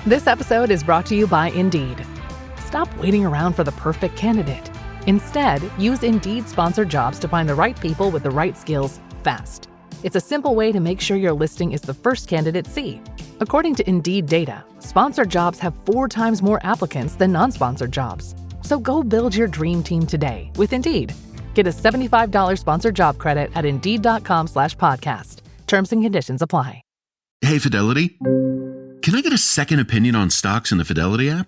This episode is brought to you by Indeed. Stop waiting around for the perfect candidate. Instead, use Indeed sponsored jobs to find the right people with the right skills fast. It's a simple way to make sure your listing is the first candidates see. According to Indeed data, sponsored jobs have 4 times more applicants than non-sponsored jobs. So go build your dream team today with Indeed. Get a $75 sponsored job credit at Indeed.com/podcast. Terms and conditions apply. Hey, Fidelity. Can I get a second opinion on stocks in the Fidelity app?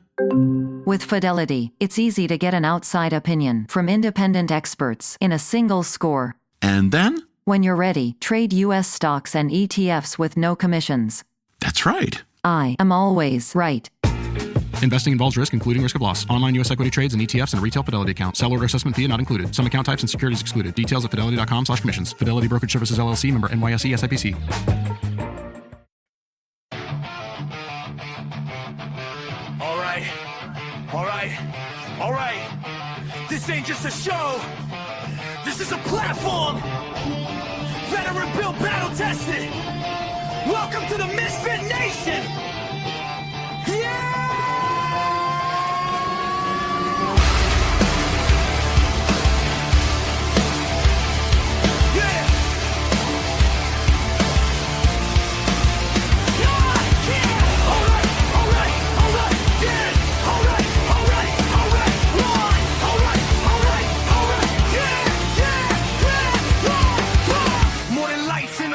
With Fidelity, it's easy to get an outside opinion from independent experts in a single score. And then? When you're ready, trade U.S. stocks and ETFs with no commissions. That's right. I am always right. Investing involves risk, including risk of loss. Online U.S. equity trades and ETFs and a retail Fidelity account. Sell order assessment fee not included. Some account types and securities excluded. Details at fidelity.com/commissions. Fidelity Brokerage Services, LLC, member NYSE SIPC. All right. This ain't just a show. This is a platform. Veteran built, battle tested. Welcome to the Misfit Nation. Yeah!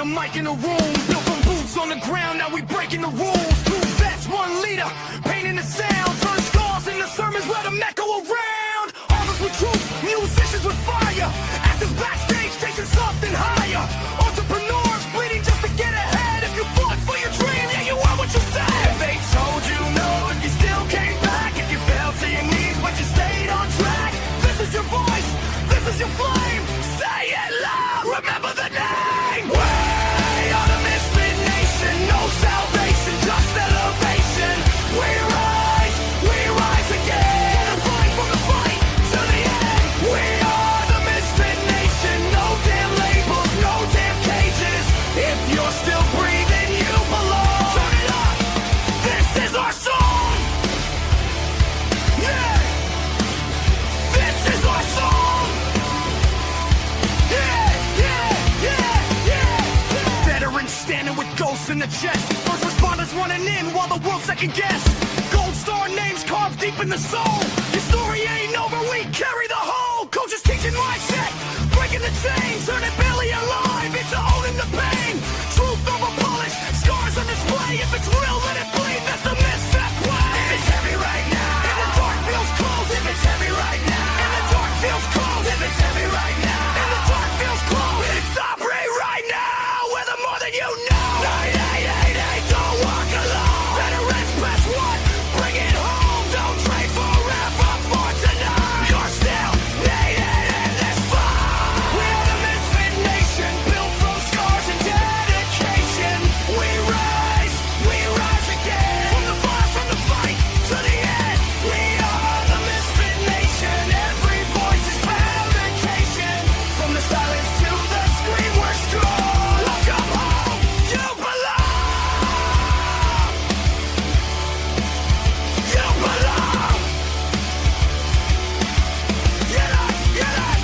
Mic in the room, built from boots on the ground, now we breaking the rules. 2 vets, 1 leader, painting the sound, turn scars into sermons, let them echo around. Authors with truth, musicians with fire, actors backstage chasing something higher. Entrepreneurs bleeding just to get ahead. If you fought for your dream, yeah, you are what you said. If they told you no, if you still came back, if you fell to your knees but you stayed on track, this is your voice, this is your flame. Say it loud, remember the name. No salvation, just elevation. We rise again. From the fight to the end. We are the Misfit Nation. No damn labels, no damn cages. If you're still breathing, you belong. Turn it up. This is our song. Yeah. This is our song. Yeah. Veterans standing with ghosts in the chest. First responders running in while the world second guess. Gold star names carved deep in the soul. Your story ain't over, we carry the whole. Coaches teaching mindset, breaking the chains, turning Billy alive into owning the pain. Truth over polish, scars on display. If it's real, let it bleed. That's the misfit way. If it's heavy right now, and the dark feels close. If it's heavy right now, and the dark feels close. If it's heavy right now, and the dark feels close. It's Aubrey right now. We're the more than you know. 988, don't walk alone. Veterans press 1, bring it home. Don't trade forever for tonight. You're still needed in this fight. We are the Misfit Nation, built from scars and dedication. We rise again. From the fire, from the fight to the end. We are the Misfit Nation. Every voice is fabrication. From the silence to the scream, we're strong. Welcome home, you belong. You belong.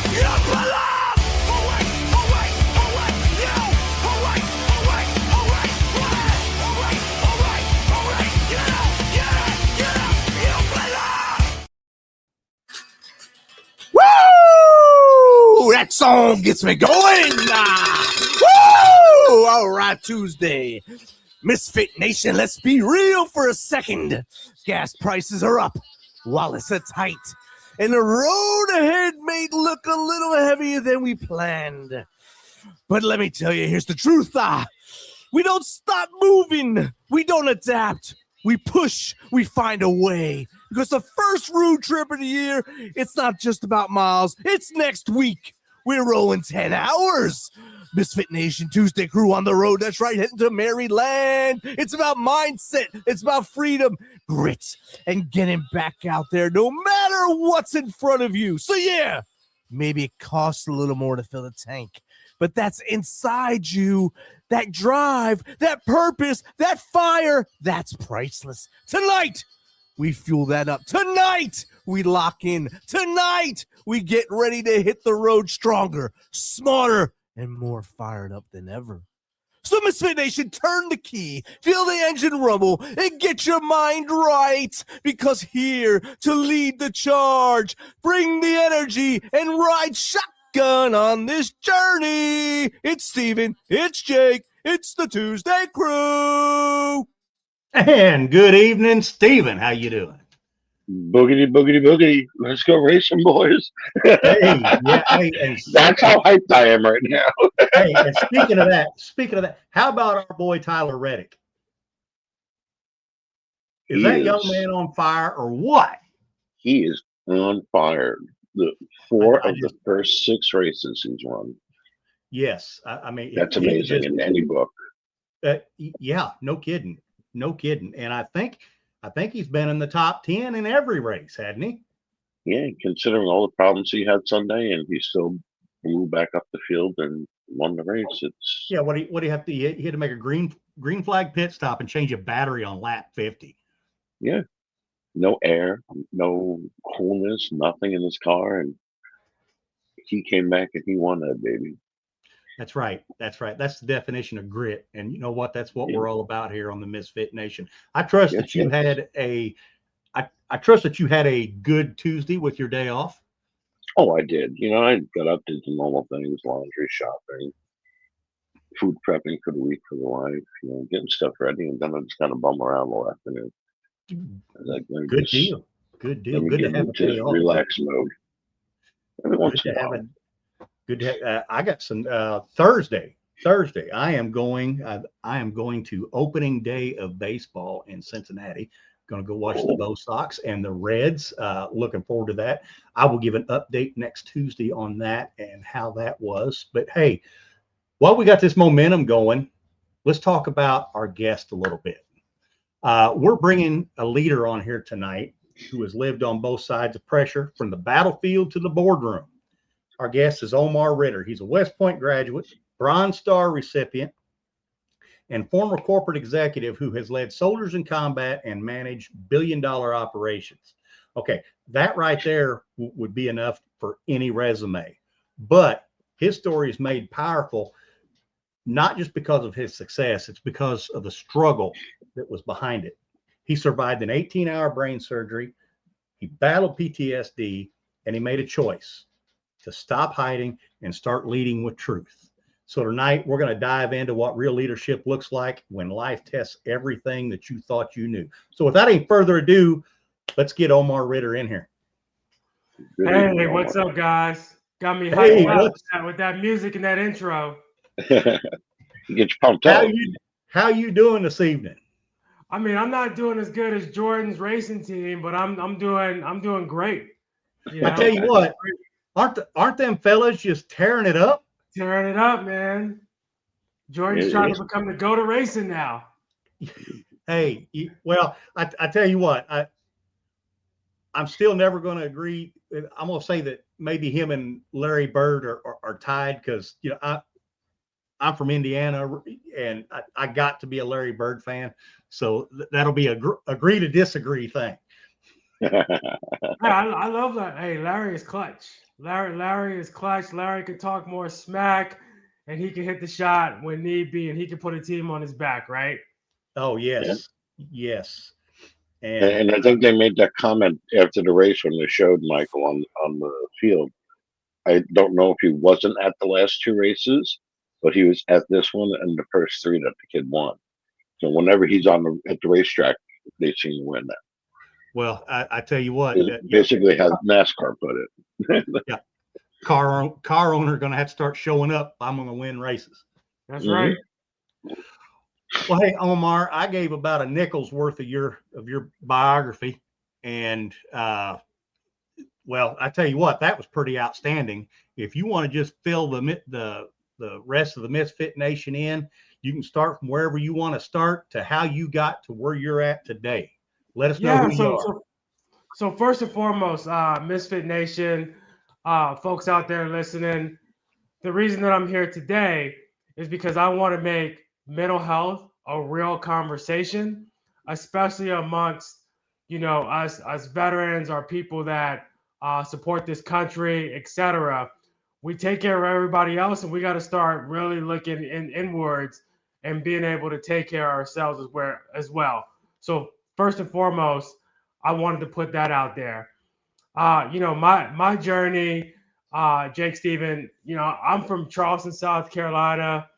You belong. Oh wait, you. Oh wait, you belong. Woo! That song gets me going. Woo! All right, Tuesday. Misfit Nation, let's be real for a second. Gas prices are up, wallets are tight, and the road ahead may look a little heavier than we planned. But let me tell you, here's the truth. We don't stop moving. We don't adapt. We push. We find a way. Because the first road trip of the year, it's not just about miles. It's next week. We're rolling 10 hours. Misfit Nation, ToosDay Crüe on the road. That's right, heading to Maryland. It's about mindset. It's about freedom, grit, and getting back out there no matter what's in front of you. So yeah, maybe it costs a little more to fill the tank. but that's inside you. That drive, that purpose, that fire, that's priceless. Tonight, we fuel that up. Tonight, we lock in. Tonight, we get ready to hit the road stronger, smarter, and more fired up than ever. So, Misfit Nation, turn the key, feel the engine rumble, and get your mind right. Because here to lead the charge, bring the energy, and ride shotgun on this journey. It's Steven, it's Jake, it's the ToosDay Crüe. And good evening, Steven. How you doing? Boogity, boogity, boogity. Let's go racing, boys. Hey, and That's how hyped I am right now. hey, and speaking of that, how about our boy Tyler Reddick? Is that young man on fire or what? He is on fire. The four of the first 6 races he's won. Yes, I mean that's amazing in any book. Yeah, no kidding. And I think he's been in the top 10 in every race, hadn't he? Yeah, considering all the problems he had Sunday, and he still blew back up the field and won the race. It's What do you have to? He had to make a green flag pit stop and change a battery on lap 50. Yeah, no air, no coolness, nothing in his car, and he came back and he won that baby. That's right. That's the definition of grit. And you know what? That's what we're all about here on the Misfit Nation. I trust that you had I trust that you had a good Tuesday with your day off. Oh, I did. I got up, did the normal things, laundry, shopping, food prepping for the week for the wife, getting stuff ready, and then I just kind of bum around all afternoon. Good deal. Good to have a day off. Relax mode. Every once in a while. I got some Thursday. I am going to opening day of baseball in Cincinnati. Going to go watch the Bo Sox and the Reds. Looking forward to that. I will give an update next Tuesday on that and how that was. But hey, while we got this momentum going, let's talk about our guest a little bit. We're bringing a leader on here tonight who has lived on both sides of pressure, from the battlefield to the boardroom. Our guest is Omar Ritter. He's a West Point graduate, Bronze Star recipient, and former corporate executive who has led soldiers in combat and managed billion-dollar operations. Okay, that right there would be enough for any resume. But his story is made powerful not just because of his success, it's because of the struggle that was behind it. He survived an 18-hour brain surgery, he battled PTSD, and he made a choice to stop hiding and start leading with truth. So tonight we're going to dive into what real leadership looks like when life tests everything that you thought you knew. So without any further ado, let's get Omar Ritter in here. Hey, what's up, guys? Got me hyped up with that music and that intro. Get you pumped up. How you doing this evening? I mean, I'm not doing as good as Jordan's racing team, but I'm doing great. I tell you what, aren't them fellas just tearing it up? Tearing it up, man. Jordan's trying to become the GOAT of racing now. Hey, well, I tell you what, I'm still never going to agree. I'm going to say that maybe him and Larry Bird are tied because, I'm from Indiana and I got to be a Larry Bird fan. So that'll be a agree to disagree thing. I love that. Hey, Larry is clutch. Larry is clutch. Larry can talk more smack, and he can hit the shot when need be, and he can put a team on his back, right? Oh, yes. Yes. And I think they made that comment after the race when they showed Michael on the field. I don't know if he wasn't at the last 2 races, but he was at this one and the first 3 that the kid won. So whenever he's at the racetrack, they seem to win that. Well, I tell you what, basically how NASCAR put it. Yeah, car owner going to have to start showing up. I'm going to win races. That's right. Well, hey, Omar, I gave about a nickel's worth of your biography, and well, I tell you what, that was pretty outstanding. If you want to just fill the rest of the Misfit Nation in, you can start from wherever you want to start to how you got to where you're at today. Let us know who you are. So first and foremost, Misfit Nation, folks out there listening, the reason that I'm here today is because I want to make mental health a real conversation, especially amongst, us veterans or people that support this country, etc. We take care of everybody else, and we got to start really looking inwards and being able to take care of ourselves as well. So first and foremost, I wanted to put that out there. My journey, Jake Stephen, I'm from Charleston, South Carolina.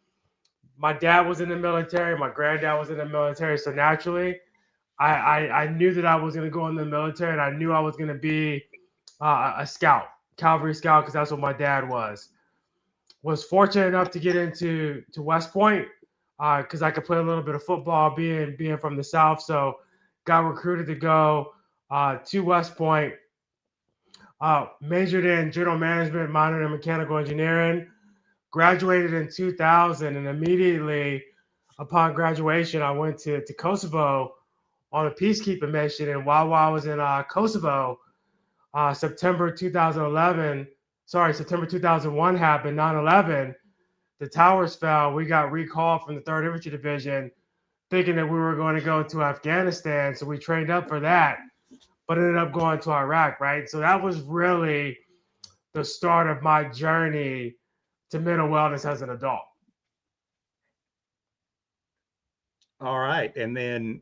My dad was in the military. My granddad was in the military. So naturally, I knew that I was going to go in the military, and I knew I was going to be a scout, cavalry scout, because that's what my dad was. Was fortunate enough to get into West Point because I could play a little bit of football, being from the South. So got recruited to go to West Point. Majored in general management, minored in mechanical engineering. Graduated in 2000, and immediately upon graduation, I went to Kosovo on a peacekeeping mission. And while I was in Kosovo, September 2001 happened, 9/11. The towers fell. We got recalled from the 3rd Infantry Division, thinking that we were going to go to Afghanistan. So we trained up for that, but ended up going to Iraq, right? So that was really the start of my journey to mental wellness as an adult. All right. And then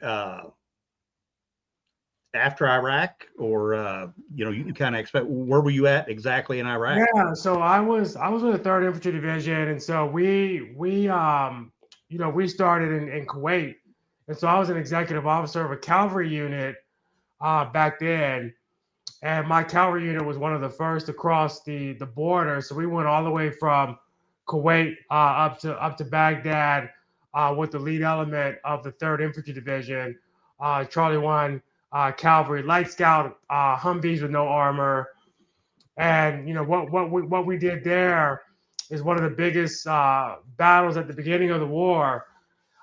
after Iraq, or you can kind of expect, where were you at exactly in Iraq? Yeah, so I was with the 3rd Infantry Division, and so we started in Kuwait, and so I was an executive officer of a cavalry unit back then, and my cavalry unit was one of the first to cross the border. So we went all the way from Kuwait up to Baghdad with the lead element of the 3rd Infantry Division, Charlie 1 Cavalry, Light Scout, Humvees with no armor. And what we did there is one of the biggest battles at the beginning of the war.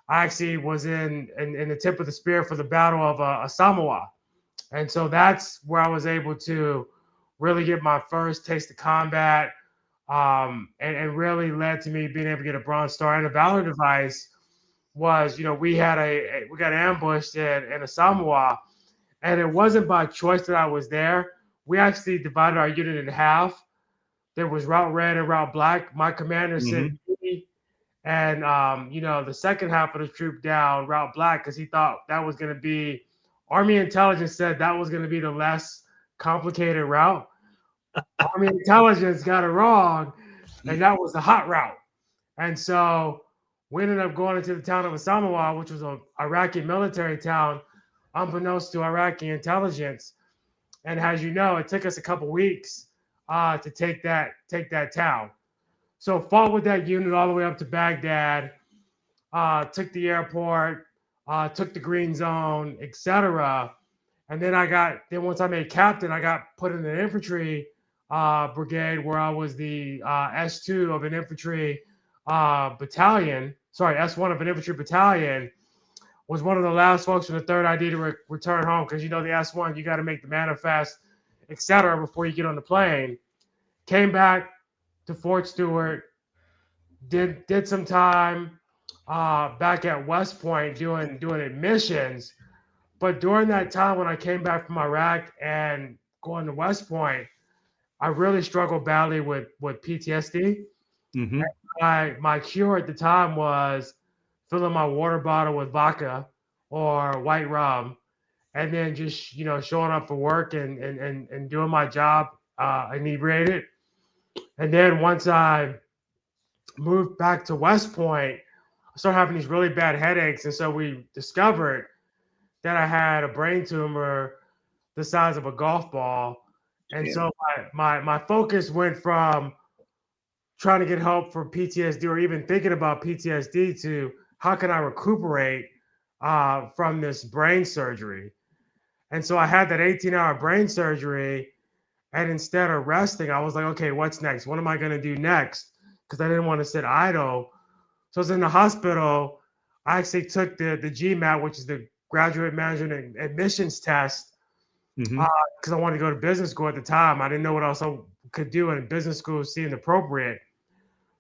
I actually was in the tip of the spear for the Battle of Samoa. And so that's where I was able to really get my first taste of combat, and really led to me being able to get a Bronze Star and a Valor device. Was, we got ambushed in a Samoa, and it wasn't by choice that I was there. We actually divided our unit in half. There was Route Red and Route Black. My commander sent me and the second half of the troop down Route Black because he thought that was going to be, Army intelligence said that was going to be the less complicated route. Army intelligence got it wrong, and that was the hot route. And so we ended up going into the town of Samoa, which was an Iraqi military town, unbeknownst to Iraqi intelligence. And as you know, it took us a couple weeks to take that town. So fought with that unit all the way up to Baghdad, took the airport, took the green zone, etc. And then once I made captain, I got put in an infantry brigade where I was the S2 of an infantry battalion. Sorry, S1 of an infantry battalion. Was one of the last folks from the 3rd ID to return home because the S1, you got to make the manifest, etc. before you get on the plane. Came back to Fort Stewart, did some time back at West Point doing admissions. But during that time when I came back from Iraq and going to West Point, I really struggled badly with PTSD. Mm-hmm. My cure at the time was filling my water bottle with vodka or white rum, and then just showing up for work and doing my job inebriated. And then once I moved back to West Point, I started having these really bad headaches, and so we discovered that I had a brain tumor the size of a golf ball. And so my focus went from trying to get help for PTSD or even thinking about PTSD to how can I recuperate from this brain surgery. And so I had that 18-hour brain surgery, and instead of resting, I was like, okay, what's next? What am I going to do next? Because I didn't want to sit idle. So I was in the hospital. I actually took the GMAT, which is the Graduate Management Admissions Test, because I wanted to go to business school at the time. I didn't know what else I could do, and business school seemed appropriate.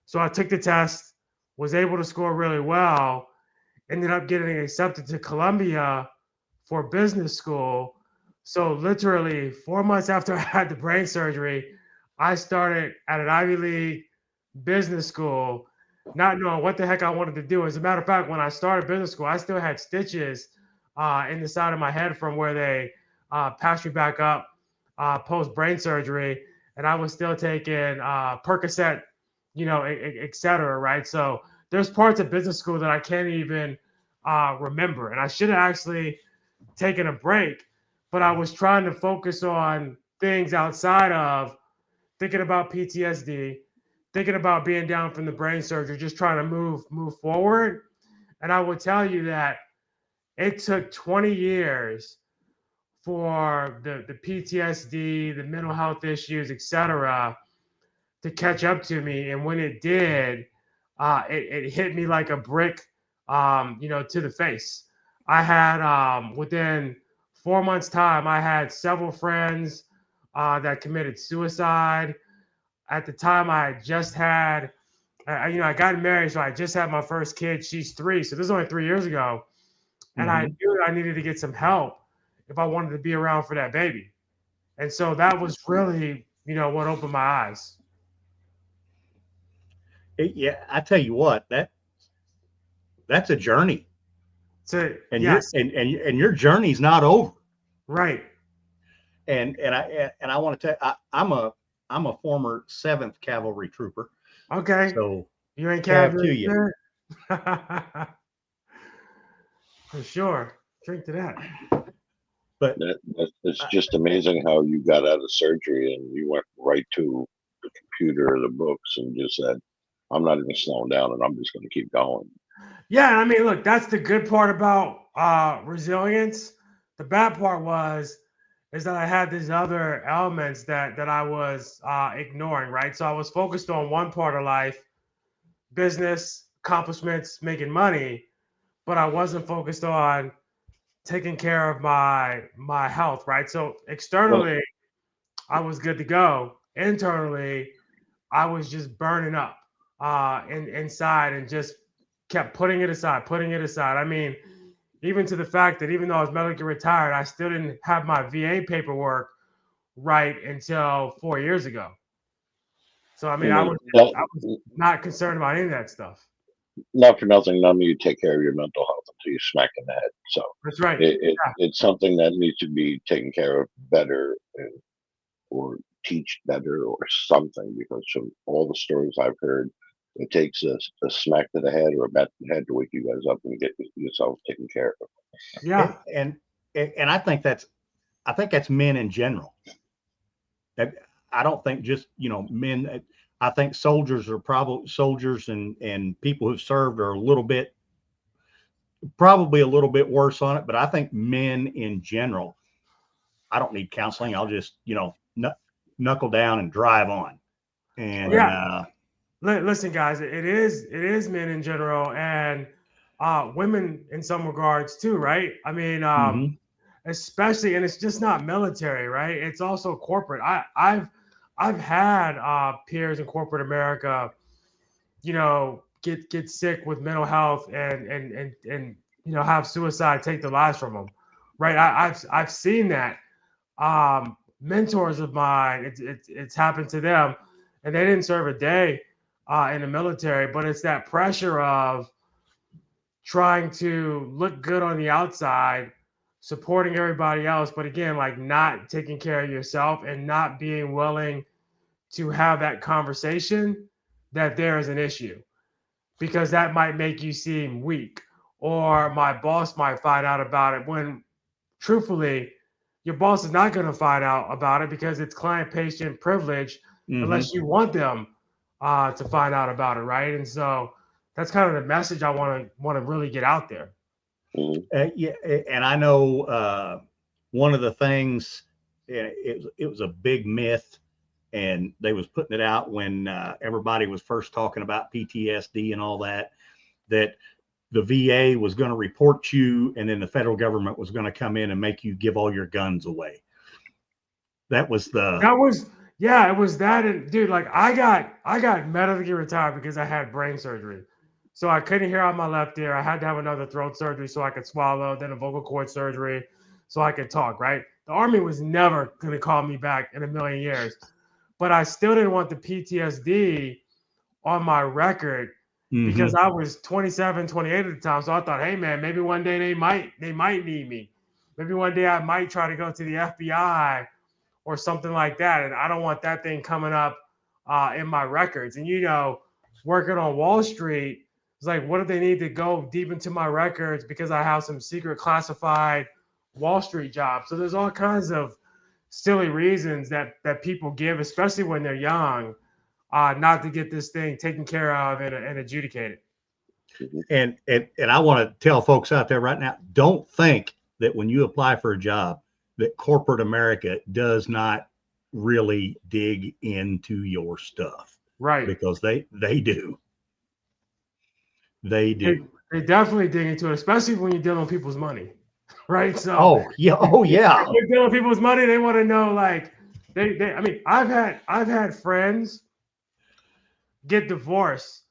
So I took the test, was able to score really well, ended up getting accepted to Columbia for business school. So literally 4 months after I had the brain surgery, I started at an Ivy League business school, not knowing what the heck I wanted to do. As a matter of fact, when I started business school, I still had stitches in the side of my head from where they patched me back up post brain surgery, and I was still taking Percocet, et cetera, right? So there's parts of business school that I can't even remember, and I should have actually taken a break, but I was trying to focus on things outside of thinking about PTSD, thinking about being down from the brain surgery, just trying to move forward. And I would tell you that it took 20 years for the PTSD, the mental health issues, et cetera, to catch up to me. And when it did, it hit me like a brick, to the face. I had, within 4 months' time, I had several friends that committed suicide. At the time, I had just had, I got married, so I just had my first kid. She's 3, so this is only 3 years ago. And I knew I needed to get some help if I wanted to be around for that baby. And so that was really, what opened my eyes. Yeah, I tell you what, that's a journey. And yes. your journey's not over. Right. And I want to tell you, I'm a former 7th Cavalry trooper. Okay. So you ain't cavalry. For sure. Drink to that. But it's just amazing how you got out of surgery and you went right to the computer or the books and just said, I'm not even slowing down and I'm just going to keep going. Yeah, I mean, look, that's the good part about resilience. The bad part is that I had these other elements that I was ignoring, right? So I was focused on one part of life, business, accomplishments, making money, but I wasn't focused on taking care of my health, right? So externally, I was good to go. Internally, I was just burning up inside and just kept putting it aside. I mean, even to the fact that even though I was medically retired, I still didn't have my VA paperwork right until 4 years ago. So, I mean, I was not concerned about any of that stuff. Not for nothing, none of you take care of your mental health until you smack in the head. So that's right. It's something that needs to be taken care of better or teach better or something, because from all the stories I've heard, it takes a smack to the head or a bat to the head to wake you guys up and get yourself taken care of. Yeah. And I think that's men in general. That I don't think just, men. I think soldiers and people who've served are probably a little bit worse on it. But I think men in general, I don't need counseling. I'll just, knuckle down and drive on. And listen, guys, it is men in general and women in some regards too, right? I mean, especially, and it's just not military, right? It's also corporate. I've had peers in corporate America, get sick with mental health and have suicide take their lives from them, right? I've seen that. Mentors of mine, it's happened to them, and they didn't serve a day in the military, but it's that pressure of trying to look good on the outside, supporting everybody else, but again, like not taking care of yourself and not being willing to have that conversation that there is an issue, because that might make you seem weak, or my boss might find out about it, when truthfully, your boss is not going to find out about it because it's client-patient privilege unless you want them to find out about it, right? And so that's kind of the message I want to really get out there. Yeah, and I know one of the things, it was a big myth, and they was putting it out when everybody was first talking about PTSD and all that the VA was going to report you, and then the federal government was going to come in and make you give all your guns away. That was Yeah, it was that, and dude, like I got medically retired because I had brain surgery, so I couldn't hear out my left ear. I had to have another throat surgery so I could swallow, then a vocal cord surgery so I could talk. Right, the Army was never gonna call me back in a million years, but I still didn't want the PTSD on my record because I was 27, 28 at the time. So I thought, hey man, maybe one day they might need me. Maybe one day I might try to go to the FBI or something like that. And I don't want that thing coming up in my records. And, working on Wall Street, it's like, what if they need to go deep into my records because I have some secret classified Wall Street job? So there's all kinds of silly reasons that people give, especially when they're young, not to get this thing taken care of and adjudicated. And I want to tell folks out there right now, don't think that when you apply for a job that corporate America does not really dig into your stuff. Right. Because they do. They do. They definitely dig into it, especially when you're dealing with people's money. Right. So oh yeah. If you're dealing with people's money, they want to know, like, I mean, I've had friends get divorced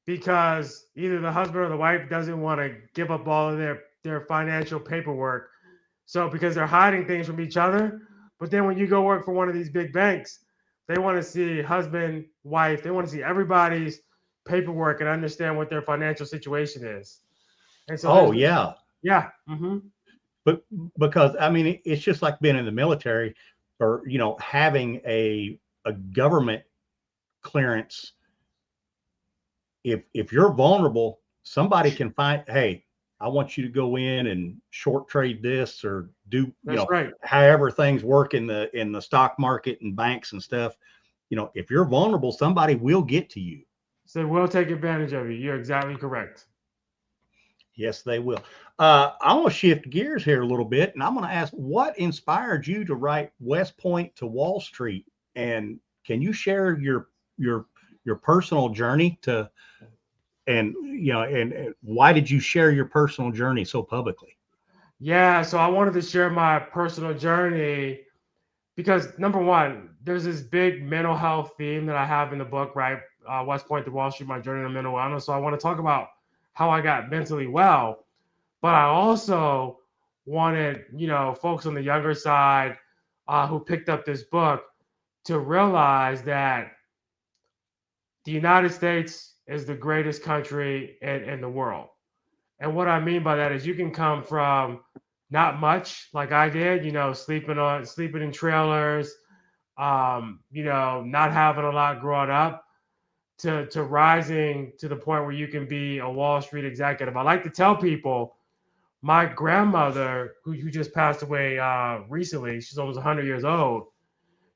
because either the husband or the wife doesn't want to give up all of their financial paperwork. So because they're hiding things from each other, but then when you go work for one of these big banks, they want to see husband, wife, they want to see everybody's paperwork and understand what their financial situation is. And so yeah. Mm-hmm. But because I mean, it's just like being in the military or, having a government clearance. If you're vulnerable, somebody can find, hey, I want you to go in and short trade this or do, right. however things work in the stock market and banks and stuff. If you're vulnerable, somebody will get to you. So we'll take advantage of you. You're exactly correct. Yes, they will. I want to shift gears here a little bit, and I'm going to ask, what inspired you to write West Point to Wall Street? And can you share your personal journey and why did you share your personal journey so publicly? Yeah, so I wanted to share my personal journey because, number one, there's this big mental health theme that I have in the book, right? West Point to Wall Street, my journey to mental wellness. So I want to talk about how I got mentally well, but I also wanted, folks on the younger side who picked up this book to realize that the United States is the greatest country in the world. And what I mean by that is you can come from not much like I did, sleeping in trailers, not having a lot growing up, to rising to the point where you can be a Wall Street executive. I like to tell people my grandmother, who just passed away recently, she's almost 100 years old.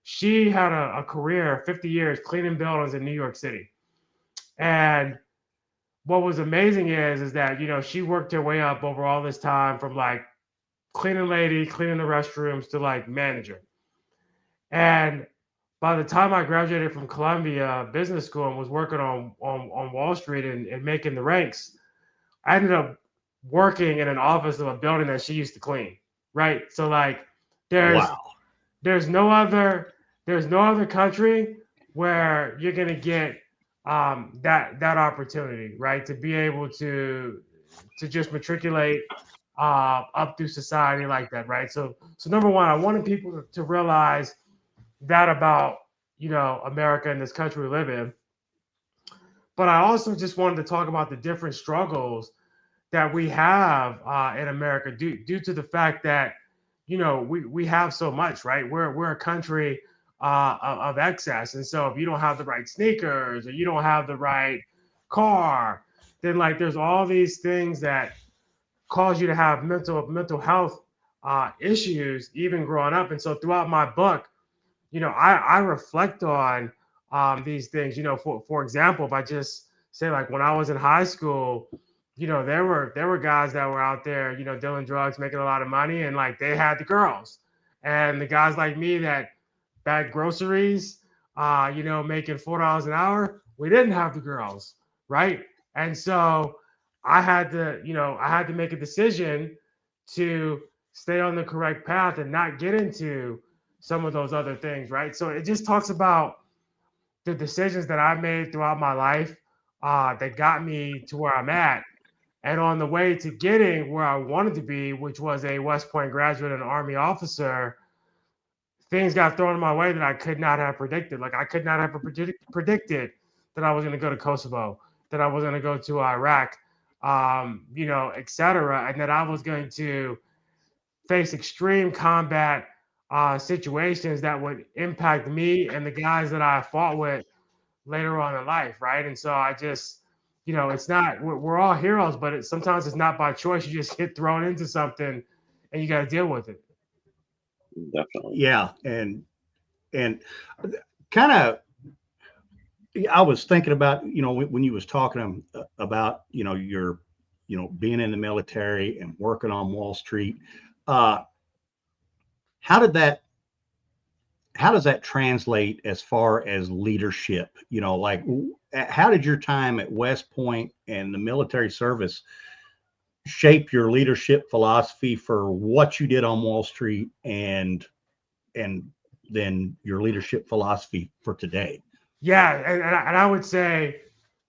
She had a career, 50 years, cleaning buildings in New York City. And what was amazing is that, she worked her way up over all this time from like cleaning lady, cleaning the restrooms to like manager. And by the time I graduated from Columbia Business School and was working on Wall Street and making the ranks, I ended up working in an office of a building that she used to clean. Right. So like there's no other country where you're going to get that opportunity, right? To be able to just matriculate up through society like that, right? So number one, I wanted people to realize that about, America and this country we live in. But I also just wanted to talk about the different struggles that we have in America due to the fact that, we have so much, right? We're a country of excess. And so if you don't have the right sneakers or you don't have the right car, then like there's all these things that cause you to have mental health issues even growing up. And so throughout my book, I reflect on these things. For example, if I just say like when I was in high school, there were guys that were out there, dealing drugs, making a lot of money, and like they had the girls, and the guys like me that bagged groceries, making $4 an hour, we didn't have the girls, right? And so I had to make a decision to stay on the correct path and not get into some of those other things, right? So it just talks about the decisions that I made throughout my life that got me to where I'm at. And on the way to getting where I wanted to be, which was a West Point graduate and Army officer, things got thrown in my way that I could not have predicted. Like I could not have predicted that I was going to go to Kosovo, that I was going to go to Iraq, et cetera, and that I was going to face extreme combat situations that would impact me and the guys that I fought with later on in life, right? And so I just, it's not, we're all heroes, but sometimes it's not by choice. You just get thrown into something and you got to deal with it. Definitely. Yeah. And kind of, I was thinking about, when you was talking about, your, being in the military and working on Wall Street, how does that translate as far as leadership? Like how did your time at West Point and the military service shape your leadership philosophy for what you did on Wall Street and then your leadership philosophy for today? Yeah. And I would say,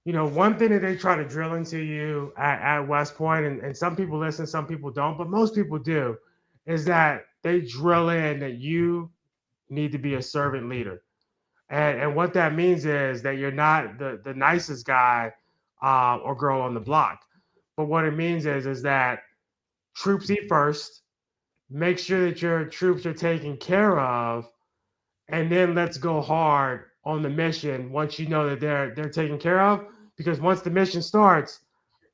one thing that they try to drill into you at West Point, and some people listen, some people don't, but most people do, is that they drill in that you need to be a servant leader. And what that means is that you're not the nicest guy or girl on the block. But what it means is that troops eat first, make sure that your troops are taken care of, and then let's go hard on the mission once you know that they're taken care of. Because once the mission starts,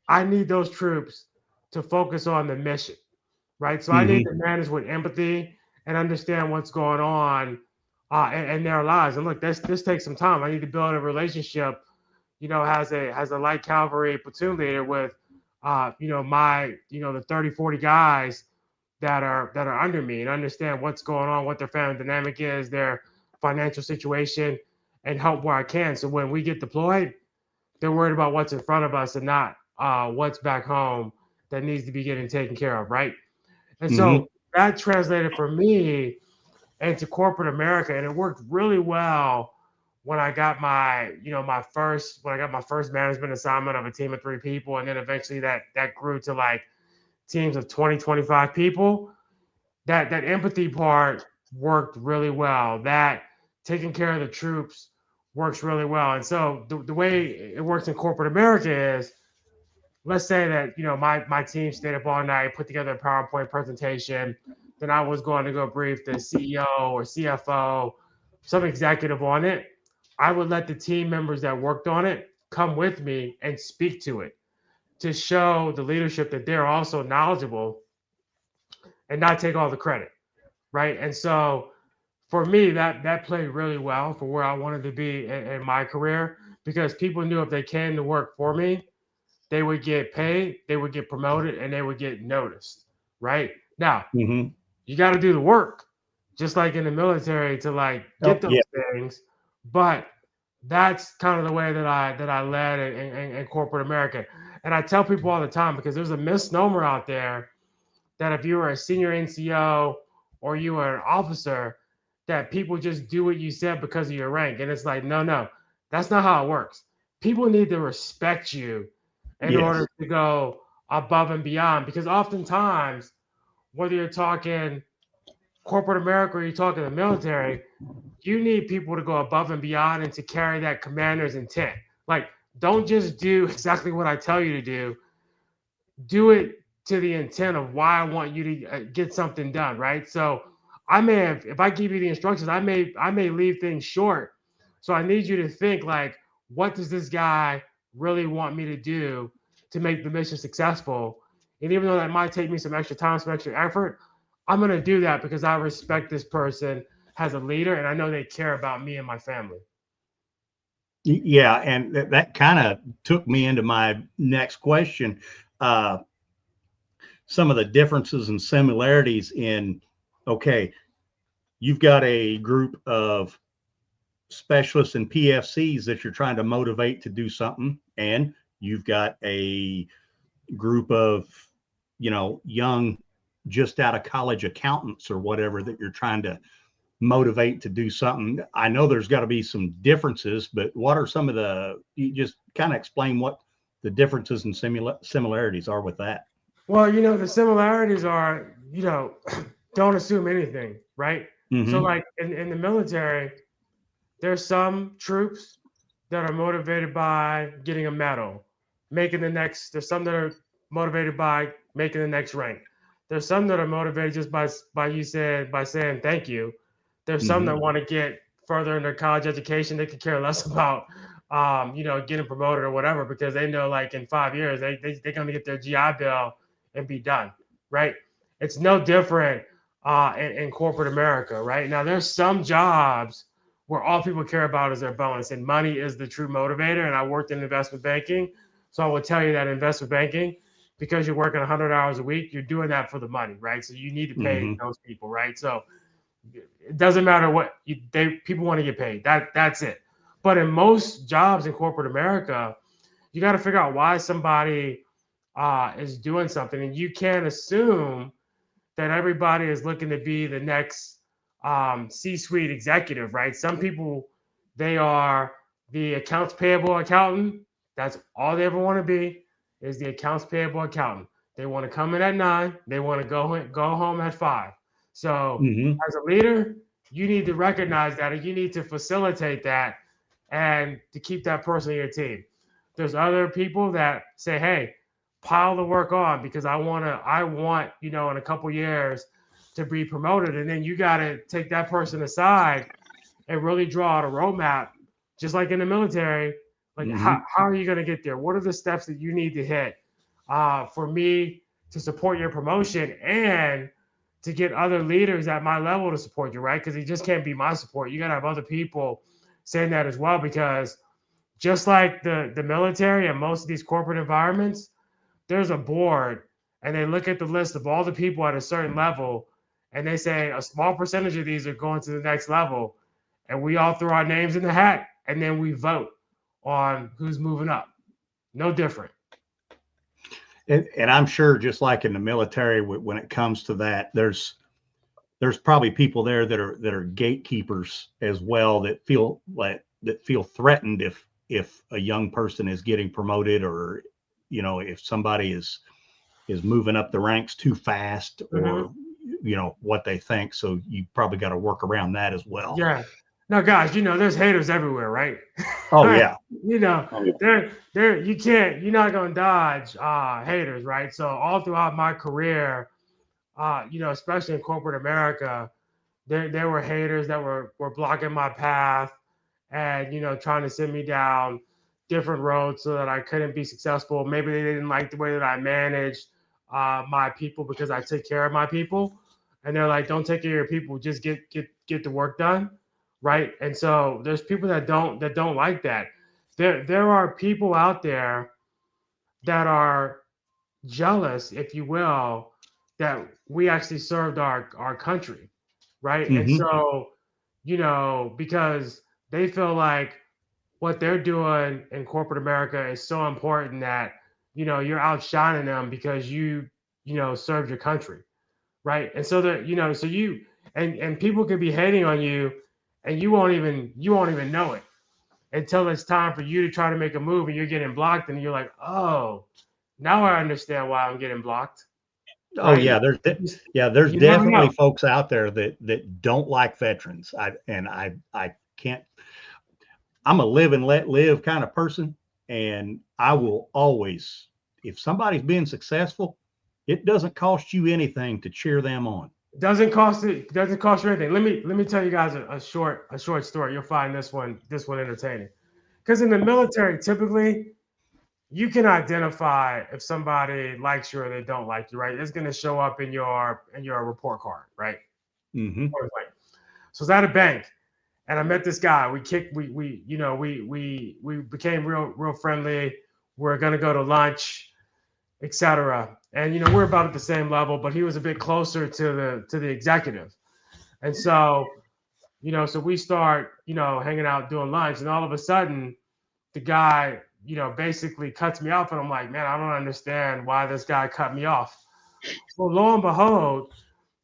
I need those troops to focus on the mission, right? So I need to manage with empathy and understand what's going on in their lives. And look, this takes some time. I need to build a relationship, as a light cavalry platoon leader with, the 30, 40 guys that are under me, and understand what's going on, what their family dynamic is, their financial situation, and help where I can. So when we get deployed, they're worried about what's in front of us and not what's back home that needs to be getting taken care of, right? And so that translated for me into corporate America, and it worked really well when I got my first management assignment of a team of 3 people, and then eventually that grew to like teams of 20, 25 people. That empathy part worked really well. That taking care of the troops works really well. And so the way it works in corporate America is, let's say that, my team stayed up all night, put together a PowerPoint presentation. Then I was going to go brief the CEO or CFO, some executive on it. I would let the team members that worked on it come with me and speak to it to show the leadership that they're also knowledgeable and not take all the credit, right? And so for me, that played really well for where I wanted to be in my career, because people knew if they came to work for me, they would get paid, they would get promoted, and they would get noticed, right? Now, you got to do the work, just like in the military, to get those things. But that's kind of the way that I led in corporate America. And I tell people all the time, because there's a misnomer out there that if you were a senior NCO or you were an officer, that people just do what you said because of your rank. And it's like, no, that's not how it works. People need to respect you in order to go above and beyond, because oftentimes, whether you're talking corporate America or you're talking the military, you need people to go above and beyond and to carry that commander's intent. Like, don't just do exactly what I tell you to do. Do it to the intent of why I want you to get something done, right? So if I give you the instructions, I may leave things short. So I need you to think like, what does this guy really want me to do to make the mission successful? And even though that might take me some extra time, some extra effort, I'm going to do that because I respect this person as a leader, and I know they care about me and my family. Yeah, and that kind of took me into my next question. Some of the differences and similarities in, okay, you've got a group of specialists and PFCs that you're trying to motivate to do something, and you've got a group of, young, just out of college accountants or whatever that you're trying to motivate to do something? I know there's got to be some differences, but what are some of you just kind of explain what the differences and similarities are with that? Well, the similarities are, don't assume anything, right? Mm-hmm. So like in the military, there's some troops that are motivated by getting a medal, there's some that are motivated by making the next rank. There's some that are motivated just by saying thank you. There's some that want to get further in their college education. They could care less about getting promoted or whatever, because they know like in 5 years they're going to get their GI Bill and be done, right? It's no different in corporate America, right? Now there's some jobs where all people care about is their bonus, and money is the true motivator. And I worked in investment banking, so I will tell you that investment banking, because you're working 100 hours a week, you're doing that for the money, right? So you need to pay those people, right? So it doesn't matter what people want to get paid. That's it. But in most jobs in corporate America, you got to figure out why somebody is doing something, and you can't assume that everybody is looking to be the next C-suite executive, right? Some people, they are the accounts payable accountant. That's all they ever want to be, is the accounts payable accountant. They want to come in at 9. They want to go home at 5. So as a leader, you need to recognize that, and you need to facilitate that, and to keep that person on your team. There's other people that say, hey, pile the work on, because I want, in a couple years to be promoted. And then you got to take that person aside and really draw out a roadmap, just like in the military. Like, how are you going to get there? What are the steps that you need to hit for me to support your promotion, and to get other leaders at my level to support you, right? Because it just can't be my support. You got to have other people saying that as well, because just like the military and most of these corporate environments, there's a board, and they look at the list of all the people at a certain level, and they say a small percentage of these are going to the next level, and we all throw our names in the hat, and then we vote on who's moving up. No different. And I'm sure, just like in the military, when it comes to that, there's probably people there that are gatekeepers as well, that feel threatened if a young person is getting promoted, or if somebody is moving up the ranks too fast, or what they think. So you probably got to work around that as well. Yeah. Now, guys, there's haters everywhere, right? Oh, yeah. you're not going to dodge haters, right? So all throughout my career, especially in corporate America, there were haters that were blocking my path, and, trying to send me down different roads so that I couldn't be successful. Maybe they didn't like the way that I managed my people, because I took care of my people. And they're like, don't take care of your people, just get the work done. Right. And so there's people that don't like that. There are people out there that are jealous, if you will, that we actually served our country. Right. And so, because they feel like what they're doing in corporate America is so important that, you're outshining them because you served your country. Right. And so that, so you, and people could be hating on you, and you won't even know it until it's time for you to try to make a move, and you're getting blocked, and you're like, oh, now I understand why I'm getting blocked. Oh, right? There's definitely folks out there that don't like veterans. I can't. I'm a live and let live kind of person, and I will always, if somebody's being successful, it doesn't cost you anything to cheer them on. Doesn't cost you anything. Let me tell you guys a short story. You'll find this one entertaining. Because in the military, typically, you can identify if somebody likes you or they don't like you, right? It's going to show up in your report card, right? So I was at a bank, and I met this guy. We became real friendly. We're going to go to lunch, etc. And we're about at the same level, but he was a bit closer to the executive. And so, so we start, hanging out doing lunch, and all of a sudden the guy, basically cuts me off, and I'm like, man, I don't understand why this guy cut me off. Well, lo and behold,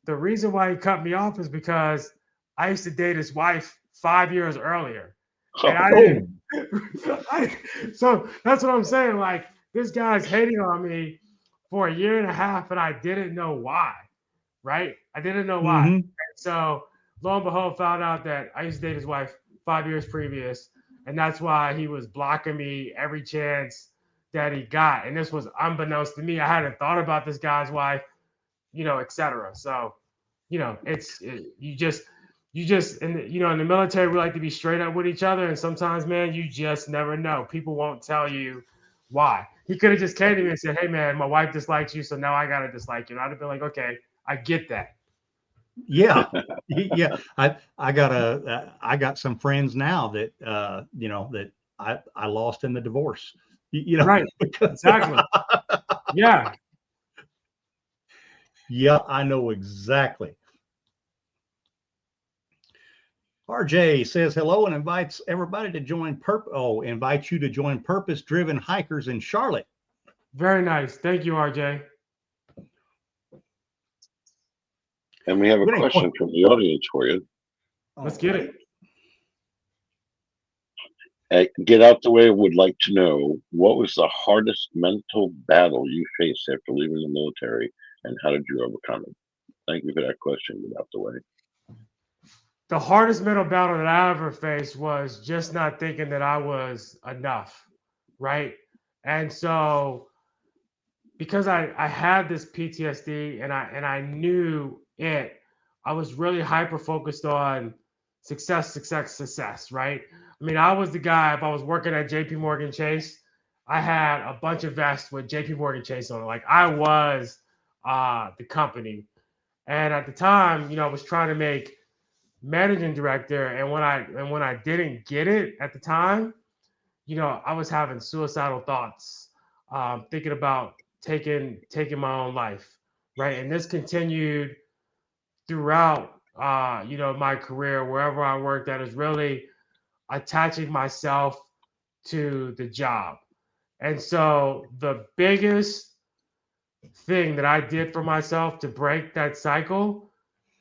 the reason why he cut me off is because I used to date his wife 5 years earlier. And I didn't. So that's what I'm saying. Like, this guy's hating on me for a year and a half, and I didn't know why. Right? I didn't know why. And so lo and behold, found out that I used to date his wife 5 years previous, and that's why he was blocking me every chance that he got. And this was unbeknownst to me. I hadn't thought about this guy's wife, etc. So, you just in the military, we like to be straight up with each other, and sometimes, man, you just never know. People won't tell you why. He could have just came to me and said, "Hey, man, my wife dislikes you, so now I gotta dislike you." And I'd have been like, "Okay, I get that." Yeah, yeah. I got some friends now that that I lost in the divorce. Right? Exactly. Yeah. Yeah, I know exactly. RJ says hello and invites everybody to join invites you to join purpose-driven hikers in Charlotte. Very nice. Thank you, RJ. And we have a question from the audience for you. Let's get it. Get Out the Way would like to know, what was the hardest mental battle you faced after leaving the military, and how did you overcome it? Thank you for that question, Get Out the Way. The hardest mental battle that I ever faced was just not thinking that I was enough, right? And so, because I had this PTSD and I knew it, I was really hyper focused on success, right? I mean, I was the guy, if I was working at JP Morgan Chase, I had a bunch of vests with JP Morgan Chase on it. Like, I was the company. And at the time, I was trying to make managing director, and when I didn't get it at the time, I was having suicidal thoughts, thinking about taking my own life, right? And this continued throughout my career. Wherever I worked at, is really attaching myself to the job. And so the biggest thing that I did for myself to break that cycle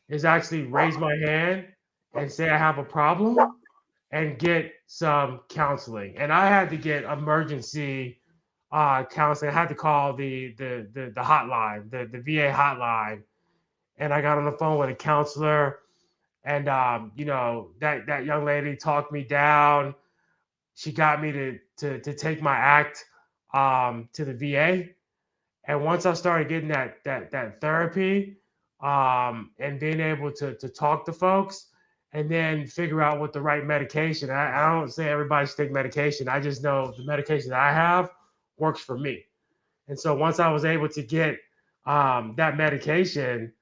is actually raise my hand and say I have a problem and get some counseling. And I had to get emergency counseling. I had to call the hotline, the VA hotline, and I got on the phone with a counselor. And that young lady talked me down. She got me to take my act to the VA. And once I started getting that therapy and being able to talk to folks and then figure out what the right medication. I don't say everybody should take medication. I just know the medication that I have works for me. And so once I was able to get that medication,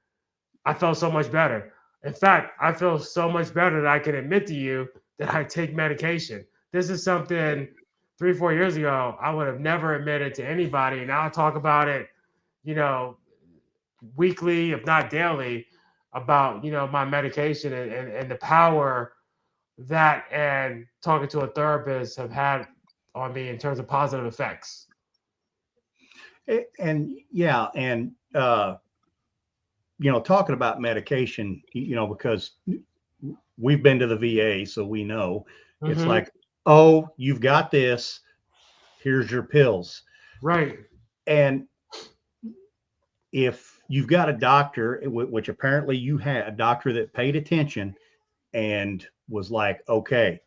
I felt so much better. In fact, I feel so much better that I can admit to you that I take medication. This is something 3-4 years ago I would have never admitted to anybody. Now I talk about it, weekly, if not daily, about my medication and the power that and talking to a therapist have had on me in terms of positive effects. And yeah, and talking about medication, because we've been to the VA, so we know it's like, oh, you've got this, here's your pills. Right. And if you've got a doctor, which apparently you had a doctor that paid attention and was like, okay,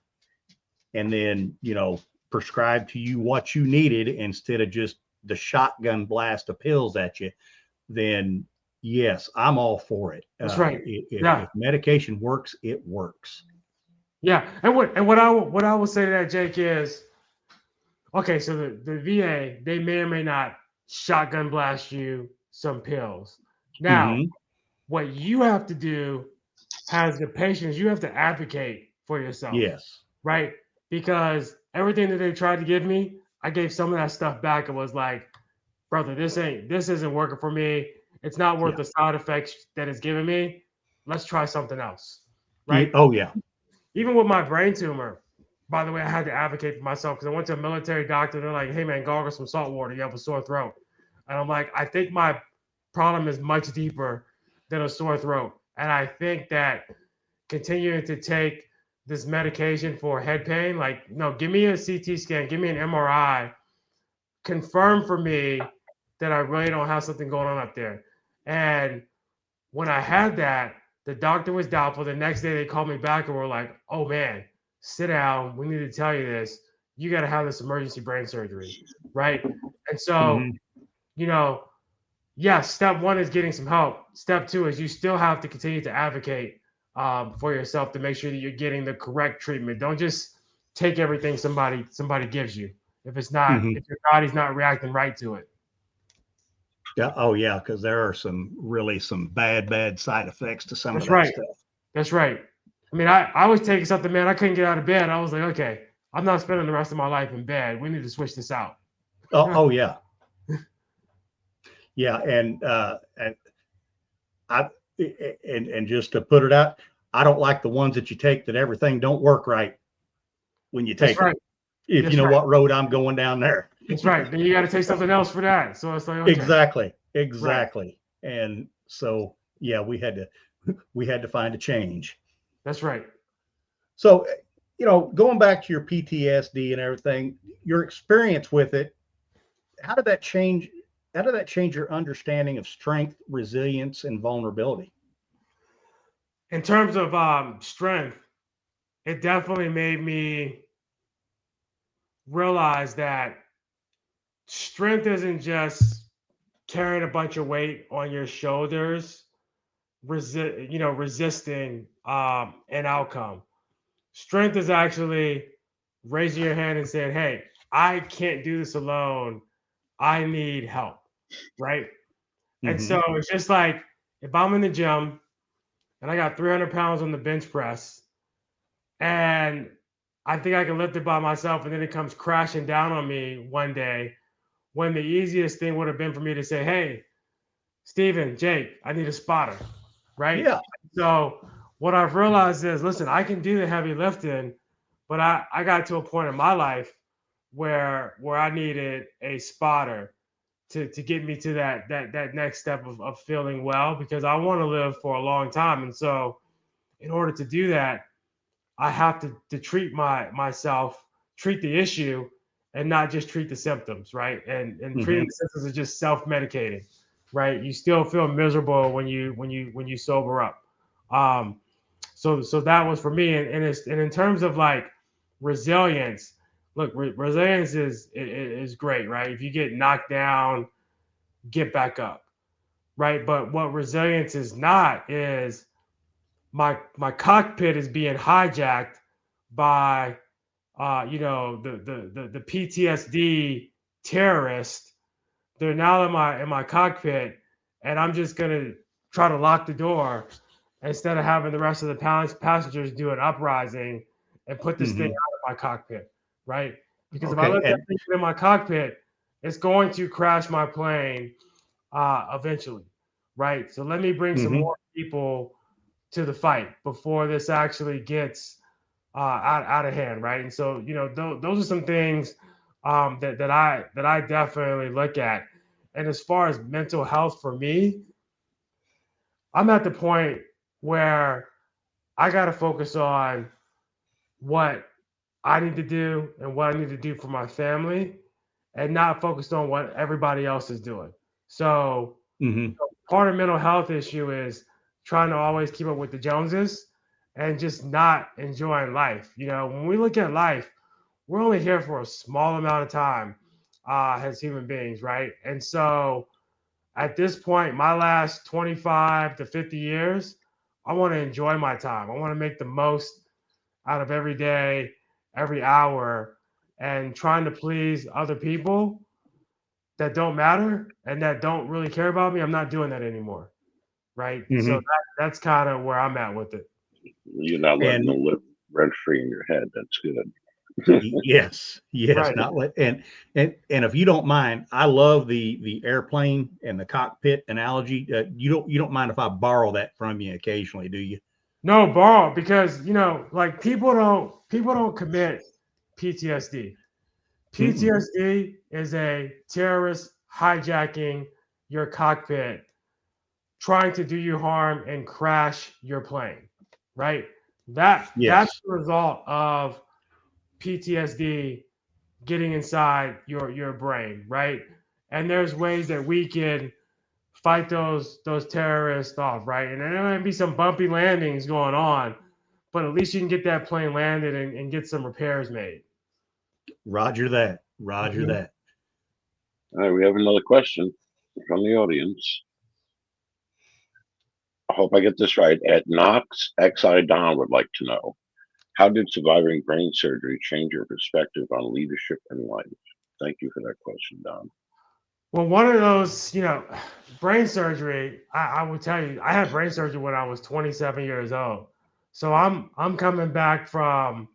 and then, prescribed to you what you needed instead of just the shotgun blast of pills at you, then yes, I'm all for it. That's right. If medication works, it works. Yeah. And what I will say to that, Jake, is, okay, so the VA, they may or may not shotgun blast you some pills. Now, what you have to do as the patient is you have to advocate for yourself. Yes. Right? Because everything that they tried to give me, I gave some of that stuff back and was like, brother, this isn't working for me. It's not worth the side effects that it's giving me. Let's try something else. Right? Oh, yeah. Even with my brain tumor, by the way, I had to advocate for myself because I went to a military doctor. They're like, hey, man, gargle some salt water. You have a sore throat. And I'm like, I think my problem is much deeper than a sore throat. And I think that continuing to take this medication for head pain. Like, no, give me a CT scan, give me an MRI, confirm for me that I really don't have something going on up there. And when I had that, the doctor was doubtful. The next day they called me back and were like, oh man, sit down. We need to tell you this. You got to have this emergency brain surgery, right? And so, yes, step one is getting some help. Step two is you still have to continue to advocate for yourself to make sure that you're getting the correct treatment. Don't just take everything somebody gives you if it's not if your body's not reacting right to it. Yeah. Oh yeah, because there are some bad side effects to some of that right. stuff. That's right. I mean, I was taking something, man. I couldn't get out of bed. I was like, okay, I'm not spending the rest of my life in bed. We need to switch this out. Oh yeah. Yeah, and just to put it out, I don't like the ones that you take that everything don't work right when you take right. it. If That's you know right. what road I'm going down there. That's right. Then you got to take something else for that. So it's like, okay. Exactly. Right. And so yeah, we had to find a change. That's right. So, going back to your PTSD and everything, your experience with it, how did that change your understanding of strength, resilience, and vulnerability? In terms of strength, it definitely made me realize that strength isn't just carrying a bunch of weight on your shoulders, resisting an outcome. Strength is actually raising your hand and saying, hey, I can't do this alone. I need help, right? And so it's just like if I'm in the gym and I got 300 pounds on the bench press and I think I can lift it by myself and then it comes crashing down on me one day, when the easiest thing would have been for me to say, hey, Steven, Jake, I need a spotter, right? Yeah. So what I've realized is, listen, I can do the heavy lifting, but I got to a point in my life where I needed a spotter to get me to that next step of feeling well, because I want to live for a long time. And so in order to do that, I have to treat myself, treat the issue, and not just treat the symptoms, right? And treating the symptoms is just self-medicating, right? You still feel miserable when you sober up. So that was for me. And in terms of like resilience, look, resilience is great, right? If you get knocked down, get back up, right? But what resilience is not is my cockpit is being hijacked by the PTSD terrorist. They're now in my cockpit, and I'm just gonna try to lock the door instead of having the rest of the passengers do an uprising and put this thing out of my cockpit, right? Because if I let that thing in my cockpit, it's going to crash my plane eventually, right? So let me bring some more people to the fight before this actually gets out of hand, right? And so, those are some things that I definitely look at. And as far as mental health for me, I'm at the point where I got to focus on what I need to do and what I need to do for my family, and not focused on what everybody else is doing. So part of mental health issue is trying to always keep up with the Joneses and just not enjoying life. When we look at life, we're only here for a small amount of time as human beings, right? And so at this point, my last 25 to 50 years, I want to enjoy my time. I want to make the most out of every day, every hour, and trying to please other people that don't matter and that don't really care about me. I'm not doing that anymore, right? So that's kind of where I'm at with it. You're not letting them live rent free in your head. That's good. Yes. Right. And if you don't mind, I love the airplane and the cockpit analogy. You don't mind if I borrow that from you occasionally, do you? No, borrow, because like people don't commit PTSD. PTSD is a terrorist hijacking your cockpit, trying to do you harm and crash your plane, right? That's Yes. the result of PTSD getting inside your brain, right? And there's ways that we can fight those terrorists off, right? And there might be some bumpy landings going on, but at least you can get that plane landed and get some repairs made. Roger that. Roger Mhm. that. All right, we have another question from the audience. I hope I get this right. At Knox, XI Don would like to know, how did surviving brain surgery change your perspective on leadership and life? Thank you for that question, Don. Well, one of those, brain surgery, I will tell you, I had brain surgery when I was 27 years old. So I'm coming back from,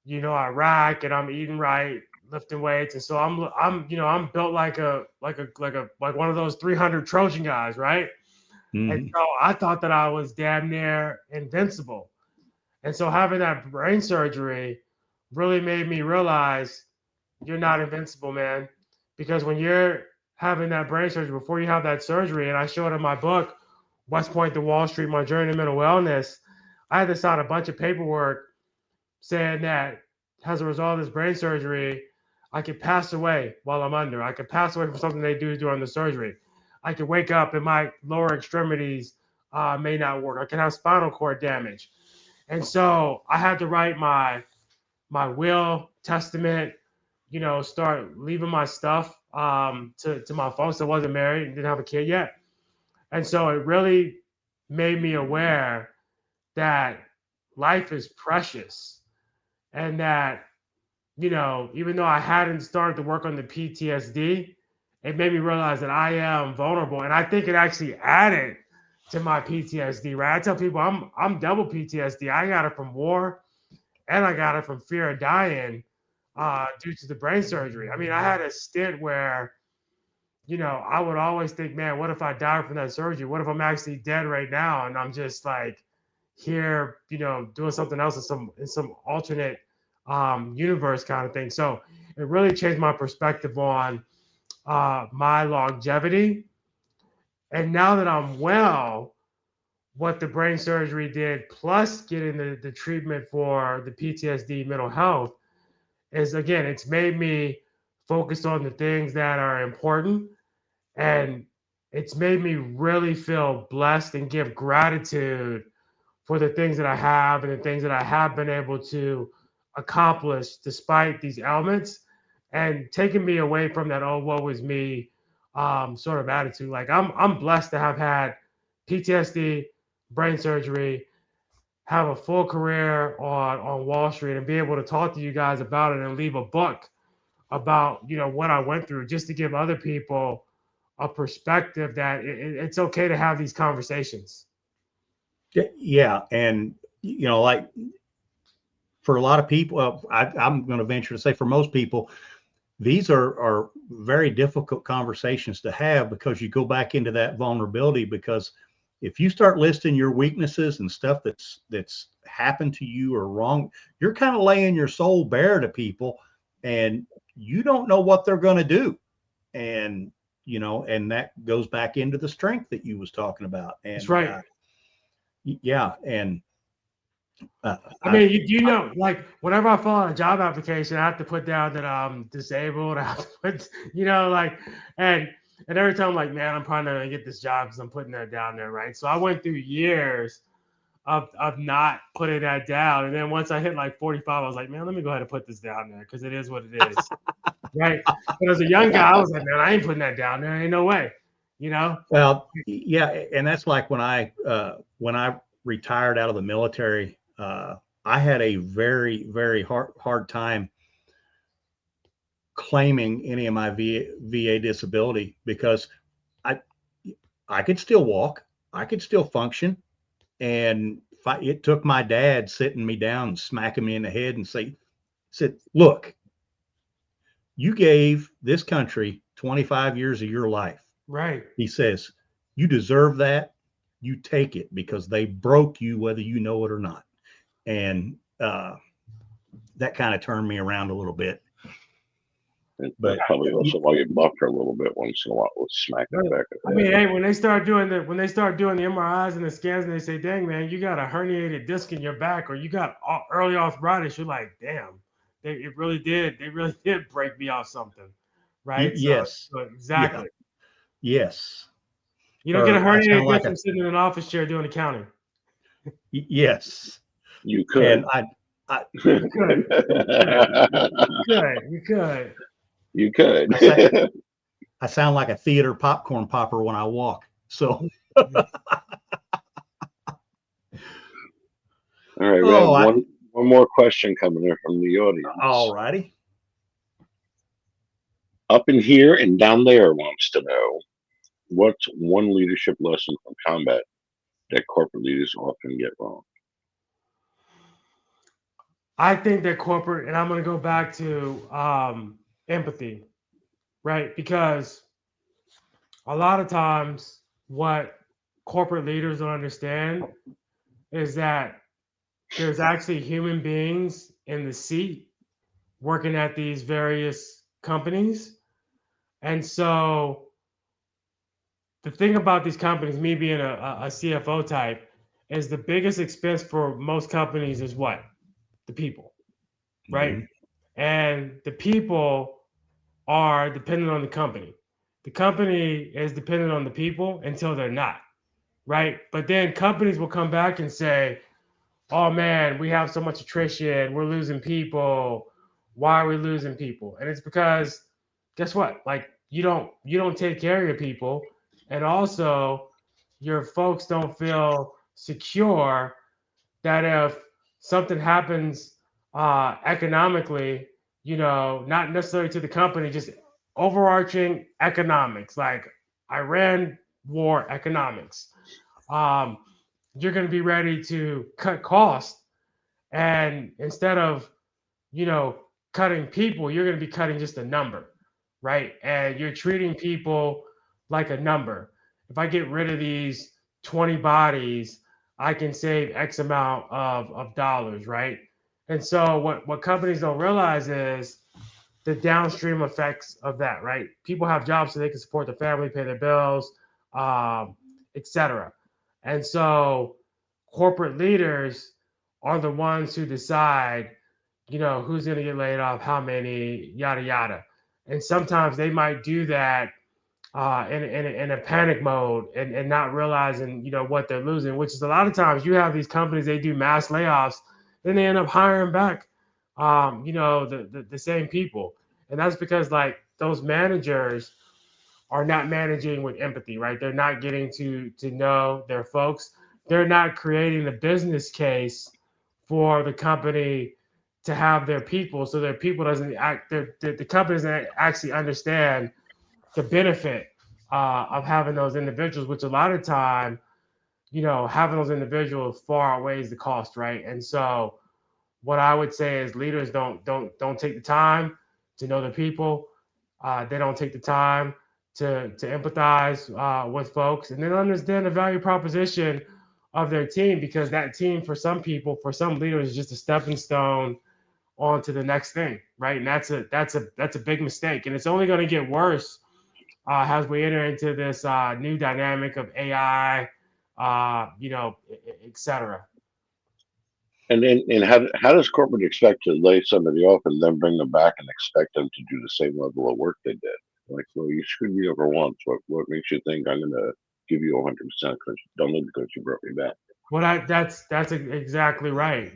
Iraq, and I'm eating right, lifting weights. And so I'm built like one of those 300 Trojan guys, right? And Mhm. so I thought that I was damn near invincible. And so having that brain surgery really made me realize you're not invincible, man. Because when you're having that brain surgery, before you have that surgery, and I showed in my book, West Point to Wall Street, My Journey to Mental Wellness, I had to sign a bunch of paperwork saying that as a result of this brain surgery, I could pass away while I'm under. I could pass away from something they do during the surgery. I could wake up and my lower extremities may not work. I could have spinal cord damage. And so I had to write my will, testament, start leaving my stuff to my folks. I wasn't married and didn't have a kid yet. And so it really made me aware that life is precious and that, even though I hadn't started to work on the PTSD, it made me realize that I am vulnerable. And I think it actually added to my PTSD, right? I tell people I'm double PTSD. I got it from war and I got it from fear of dying due to the brain surgery. I mean, I had a stint where, I would always think, man, what if I die from that surgery? What if I'm actually dead right now and I'm just like here, doing something else in some alternate universe kind of thing. So it really changed my perspective on my longevity. And now that I'm well, what the brain surgery did, plus getting the treatment for the PTSD mental health, is again, it's made me focus on the things that are important. And it's made me really feel blessed and give gratitude for the things that I have and the things that I have been able to accomplish despite these ailments, and taking me away from that, oh, woe is me sort of attitude. Like I'm blessed to have had PTSD, brain surgery, have a full career on Wall Street, and be able to talk to you guys about it and leave a book about what I went through, just to give other people a perspective that it's okay to have these conversations. Yeah. And, like for a lot of people, I'm going to venture to say for most people, these are very difficult conversations to have, because you go back into that vulnerability. Because if you start listing your weaknesses and stuff that's happened to you or wrong, you're kind of laying your soul bare to people, and you don't know what they're going to do. And, and that goes back into the strength that you was talking about. And That's right. Yeah. And I mean, like whenever I fill out a job application, I have to put down that I'm disabled. I have to put, and every time I'm like, man, I'm probably not gonna get this job because I'm putting that down there, right? So I went through years of not putting that down, and then once I hit like 45, I was like, man, let me go ahead and put this down there because it is what it is, right? But as a young guy, I was like, man, I ain't putting that down there. Ain't no way, Well, yeah, and that's like when I retired out of the military. I had a very, very hard time claiming any of my VA disability, because I could still walk, I could still function, and it took my dad sitting me down and smacking me in the head and said, look, you gave this country 25 years of your life. Right. He says, you deserve that. You take it, because they broke you, whether you know it or not. And that kind of turned me around a little bit. That's But probably also why you buffer a little bit once in a while with smacking the back of I the mean, head. hey, when they start doing the MRIs and the scans, and they say, "Dang, man, you got a herniated disc in your back, or you got early arthritis," you're like, "Damn, they really did break me off something," right? yes, So exactly. yes. You don't get a Or I sound herniated like disc from sitting in an office chair doing accounting. yes. You could. And You could. You could. You could. I sound like a theater popcorn popper when I walk. So, All right, we have one more question coming in from the audience. All righty. Up in here and down there wants to know, what's one leadership lesson from combat that corporate leaders often get wrong? I think that corporate, and I'm going to go back to empathy, right? Because a lot of times what corporate leaders don't understand is that there's actually human beings in the seat working at these various companies. And so the thing about these companies, me being a CFO type, is the biggest expense for most companies is what? The people, right? Mm-hmm. And the people are dependent on the company. The company is dependent on the people until they're not, right? But then companies will come back and say, "Oh man, we have so much attrition. We're losing people. Why are we losing people?" And it's because, guess what? Like you don't take care of your people, and also your folks don't feel secure that if something happens economically, not necessarily to the company, just overarching economics, like Iran war economics. You're going to be ready to cut costs, and instead of cutting people, you're going to be cutting just a number, right? And you're treating people like a number. If I get rid of these 20 bodies, I can save X amount of dollars, right? And so what companies don't realize is the downstream effects of that, right? People have jobs so they can support their family, pay their bills, etc. And so corporate leaders are the ones who decide, who's going to get laid off, how many, yada, yada. And sometimes they might do that in a panic mode and not realizing, what they're losing, which is a lot of times you have these companies, they do mass layoffs, then they end up hiring back, the same people. And that's because like those managers are not managing with empathy, right? They're not getting to know their folks. They're not creating the business case for the company to have their people, so their people doesn't act. The company doesn't actually understand the benefit of having those individuals, which a lot of time, having those individuals far outweighs the cost, right? And so, what I would say is leaders don't take the time to know the people. They don't take the time to empathize with folks, and then understand the value proposition of their team, because that team, for some people, for some leaders, is just a stepping stone onto the next thing, right? And that's a big mistake, and it's only going to get worse as we enter into this new dynamic of AI, et cetera. And how does corporate expect to lay somebody off and then bring them back and expect them to do the same level of work they did? Like, well, you screwed me over once. What makes you think I'm going to give you 100% because you brought me back? Well, that's exactly right.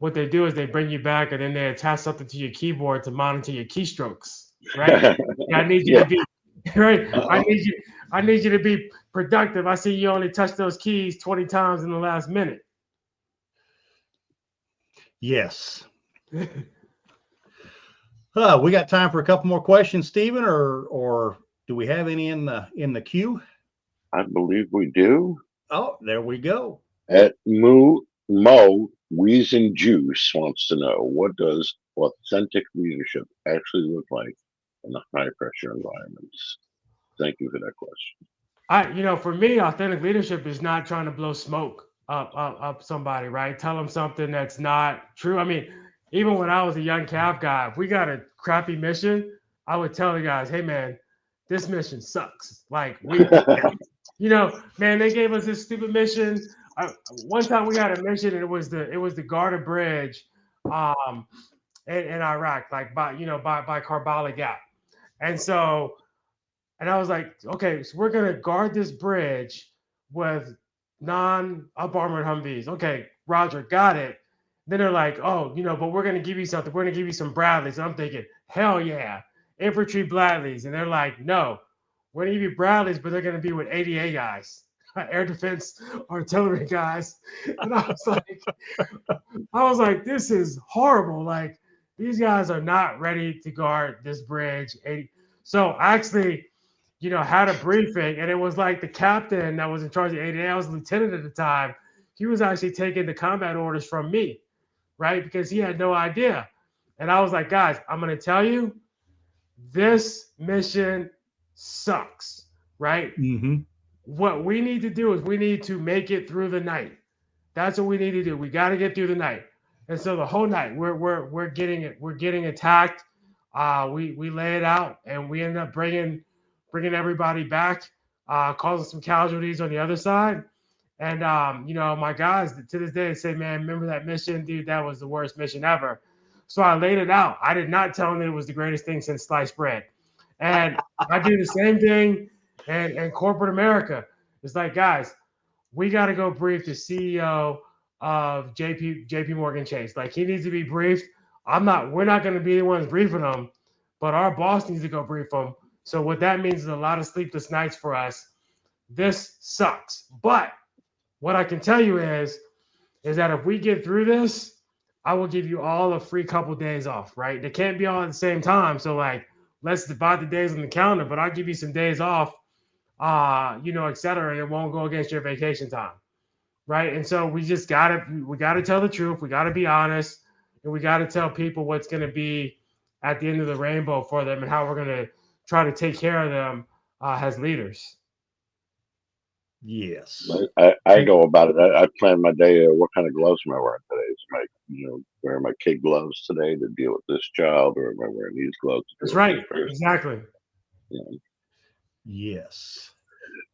What they do is they bring you back and then they attach something to your keyboard to monitor your keystrokes, right? I need you to be right. I need you to be productive. I see you only touch those keys 20 times in the last minute. Yes. We got time for a couple more questions, Stephen, or do we have any in the queue? I believe we do. Oh, there we go. At Mo Weezen Juice wants to know, what does authentic leadership actually look like in the high pressure environments? Thank you for that question. For me, authentic leadership is not trying to blow smoke up somebody, right? Tell them something that's not true. I mean, even when I was a young Cav guy, if we got a crappy mission, I would tell the guys, hey man, this mission sucks. Like man, they gave us this stupid mission. One time we had a mission and it was the guard a bridge in Iraq, like by Karbala Gap. And so and I was like, okay, so we're gonna guard this bridge with non-up armored Humvees. Okay, Roger, got it. Then they're like, oh, but we're gonna give you something. We're gonna give you some Bradleys. And I'm thinking, hell yeah, infantry Bradleys. And they're like, no, we're gonna give you Bradleys, but they're gonna be with ADA guys, air defense artillery guys. And I was like, this is horrible. Like, these guys are not ready to guard this bridge. So I actually, had a briefing, and it was like the captain that was in charge of ADA. I was a lieutenant at the time. He was actually taking the combat orders from me, right? Because he had no idea. And I was like, guys, I'm going to tell you, this mission sucks, right? Mm-hmm. What we need to do is we need to make it through the night. That's what we need to do. We got to get through the night. And so the whole night we're getting attacked. We lay it out, and we end up bringing everybody back, causing some casualties on the other side. And my guys to this day say, man, remember that mission, dude? That was the worst mission ever. So I laid it out. I did not tell them that it was the greatest thing since sliced bread. And I do the same thing in corporate America. It's like, guys, we got to go brief the CEO of JP Morgan Chase. Like, he needs to be briefed. We're not going to be the ones briefing him, but our boss needs to go brief him. So what that means is a lot of sleepless nights for us. This sucks. But what I can tell you is that if we get through this, I will give you all a free couple days off, right? They can't be all at the same time. So, like, let's divide the days on the calendar, but I'll give you some days off, et cetera, and it won't go against your vacation time, right? And so we got to tell the truth. We got to be honest, and we got to tell people what's going to be at the end of the rainbow for them and how we're going to try to take care of them as leaders. Yes. I go about it. I plan my day. What kind of gloves am I wearing today? Wearing my kid gloves today to deal with this child, or am I wearing these gloves? That's right. Exactly. Yeah. Yes.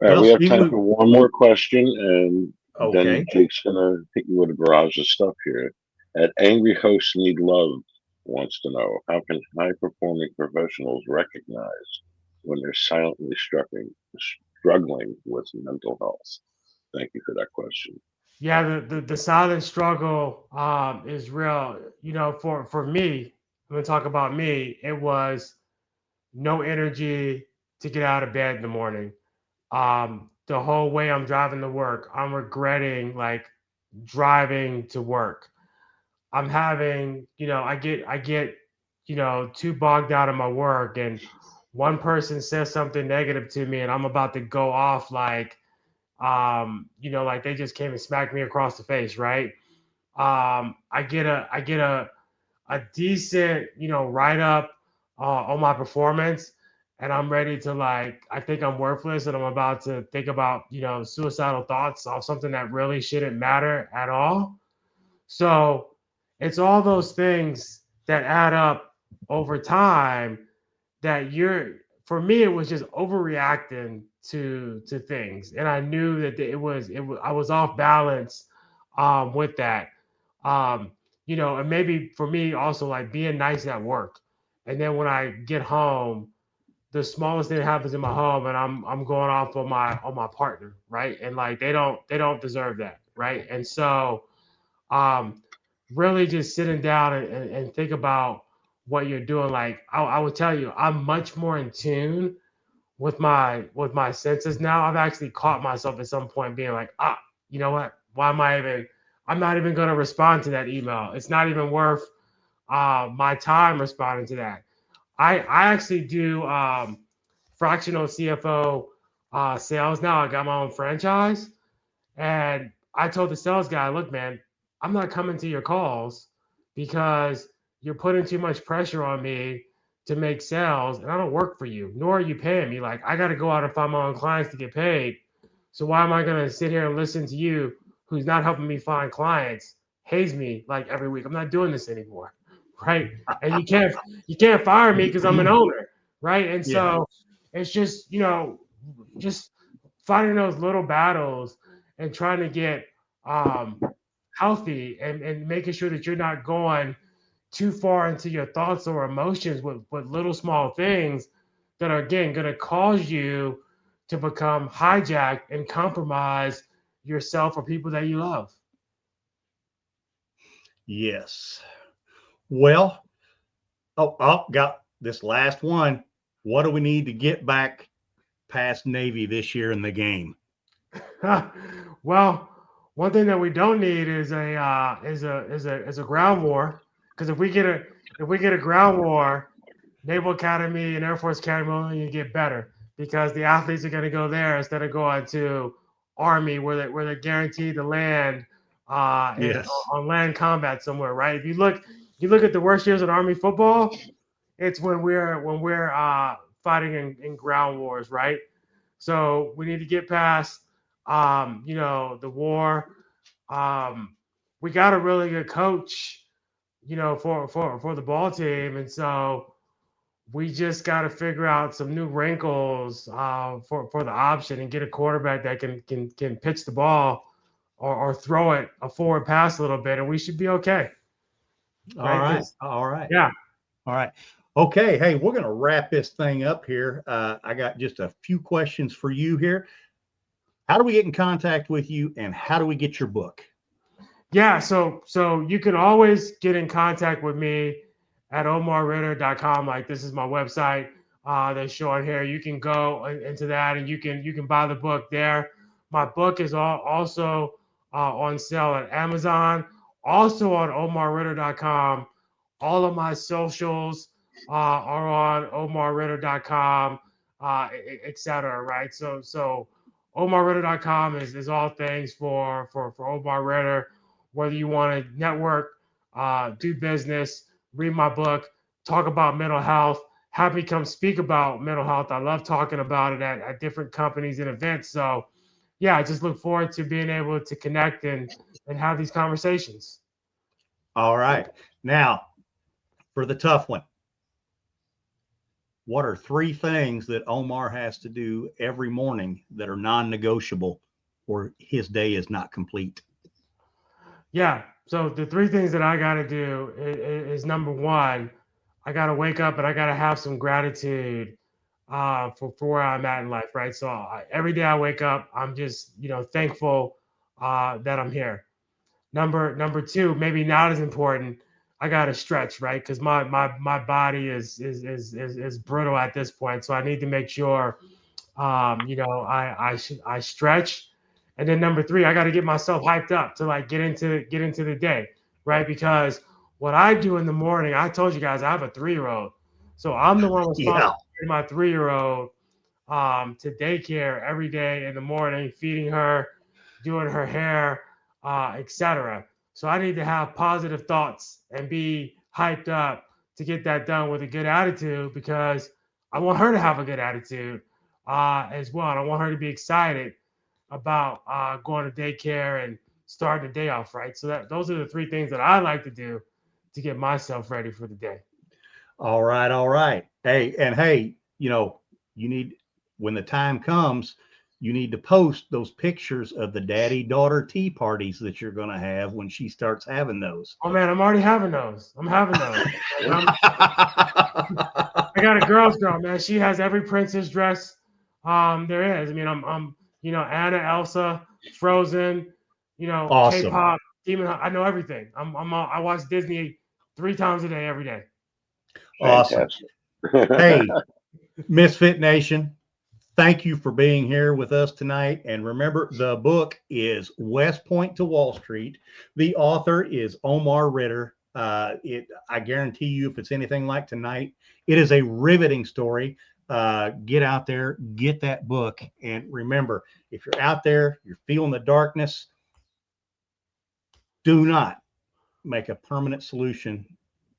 All right, we have time for one more question, and then Jake's gonna hit you with a barrage of stuff here. At Angry Hosts Need Love wants to know, how can high-performing professionals recognize when they're silently struggling with mental health? Thank you for that question. Yeah, the silent struggle is real. For me, I'm gonna talk about me. It was no energy to get out of bed in the morning. The whole way I'm driving to work, I'm regretting like driving to work. I'm having, I get, too bogged out of my work, and one person says something negative to me, and I'm about to go off like, like they just came and smacked me across the face, right? I get a decent, write up on my performance, and I'm ready to I think I'm worthless, and I'm about to think about, suicidal thoughts of something that really shouldn't matter at all. So it's all those things that add up over time that for me, it was just overreacting to things. And I knew that I was off balance with that. And maybe for me also like being nice at work. And then when I get home, the smallest thing that happens in my home, and I'm going off on my partner, right? And like they don't deserve that, right? And so really just sitting down and think about what you're doing. Like I would tell you, I'm much more in tune with my senses now. I've actually caught myself at some point being like, you know what? I'm not even going to respond to that email. It's not even worth my time responding to that. I actually do fractional CFO sales now. I got my own franchise, and I told the sales guy, look, man, I'm not coming to your calls because you're putting too much pressure on me to make sales, and I don't work for you, nor are you paying me. Like, I got to go out and find my own clients to get paid. So why am I going to sit here and listen to you, who's not helping me find clients, haze me like every week? I'm not doing this anymore. right? And you can't fire me because I'm an owner, right? And Yeah. so it's just, just fighting those little battles and trying to get healthy and making sure that you're not going too far into your thoughts or emotions with little small things that are, again, going to cause you to become hijacked and compromise yourself or people that you love. Yes. Well, got this last one. What do we need to get back past Navy this year in the game? Well, one thing that we don't need is a ground war, because if we get a ground war, Naval Academy and Air Force Academy will only get better, because the athletes are going to go there instead of going to Army, where they're guaranteed to land Yes. on land combat somewhere, right? If you look at the worst years in Army football, it's when we're fighting in ground wars, right? So we need to get past the war. We got a really good coach, for the ball team, and so we just got to figure out some new wrinkles for the option and get a quarterback that can pitch the ball or throw it a forward pass a little bit, and we should be okay. All right. All right. Yeah. All right. Okay. Hey, we're going to wrap this thing up here. I got just a few questions for you here. How do we get in contact with you, and how do we get your book? Yeah. So you can always get in contact with me at omarritter.com. Like, this is my website that's showing here. You can go into that, and you can buy the book there. My book is also on sale at Amazon, also on omarritter.com. All of my socials are on omarritter.com, etc. Right? So omarritter.com is all things for Omar Ritter. Whether you want to network, do business, read my book, talk about mental health, have me come speak about mental health. I love talking about it at different companies and events. So, yeah, I just look forward to being able to connect and have these conversations. All right. Now, for the tough one, what are 3 things that Omar has to do every morning that are non-negotiable, or his day is not complete? Yeah. So the 3 things that I got to do is number 1, I got to wake up and I got to have some gratitude for where I'm at in life, right? So every day I wake up, I'm just, thankful that I'm here. Number 2, maybe not as important, I got to stretch, right? Because my body is brittle at this point. So I need to make sure, I stretch. And then number 3, I got to get myself hyped up to get into the day, right? Because what I do in the morning, I told you guys I have a 3-year-old, so I'm the one responsible for my 3-year-old to daycare every day in the morning, feeding her, doing her hair, etc. So I need to have positive thoughts and be hyped up to get that done with a good attitude, because I want her to have a good attitude as well. And I want her to be excited about going to daycare and starting the day off right. So those are the 3 things that I like to do to get myself ready for the day. All right. All right. Hey, you need, when the time comes, you need to post those pictures of the daddy-daughter tea parties that you're going to have when she starts having those. Oh, man, I'm already having those. I'm having those. I got a girl's girl, man. She has every princess dress there is. I mean, I'm Anna, Elsa, Frozen, awesome. K-pop, Demon. I know everything. I watch Disney 3 times a day, every day. Awesome. Hey, Misfit Nation, thank you for being here with us tonight. And remember, the book is West Point to Wall Street. The author is Omar Ritter. I guarantee you, if it's anything like tonight, it is a riveting story. Get out there, get that book. And remember, if you're out there, you're feeling the darkness, do not make a permanent solution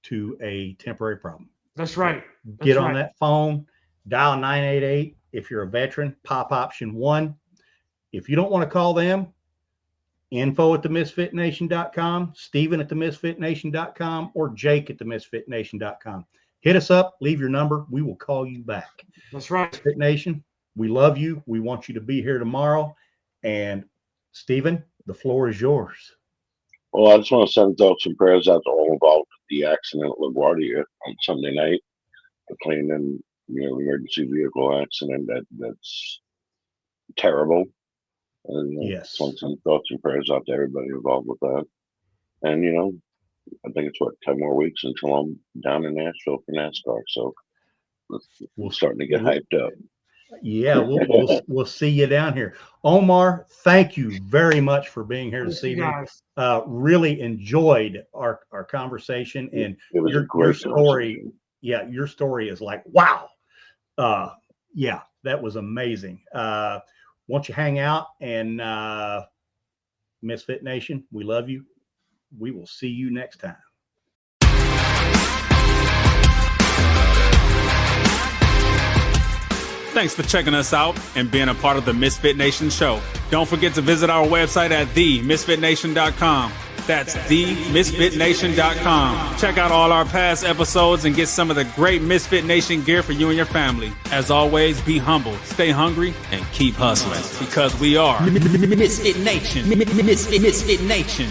to a temporary problem. That's right. Get on that phone, dial 988. If you're a veteran, pop option 1. If you don't want to call them, info@themisfitnation.com, Steven at themisfitnation.com, or Jake at themisfitnation.com. Hit us up, leave your number. We will call you back. That's right. Misfit Nation, we love you. We want you to be here tomorrow. And Steven, the floor is yours. Well, I just want to send thoughts and prayers out to all involved with the accident at LaGuardia on Sunday night, the plane and emergency vehicle accident. That's terrible. And Yes. just want to send thoughts and prayers out to everybody involved with that. And I think it's 10 more weeks until I'm down in Nashville for NASCAR. So we're starting to get hyped up. Yeah, we'll see you down here. Omar, thank you very much for being here this evening. Really enjoyed our conversation, and It was a your great story. conversation. Yeah, your story is like, wow. Yeah, that was amazing. Won't you hang out? And Misfit Nation, we love you. We will see you next time. Thanks for checking us out and being a part of the Misfit Nation show. Don't forget to visit our website at themisfitnation.com. That's themisfitnation.com. Check out all our past episodes and get some of the great Misfit Nation gear for you and your family. As always, be humble, stay hungry, and keep hustling because we are Misfit Nation. Misfit Nation.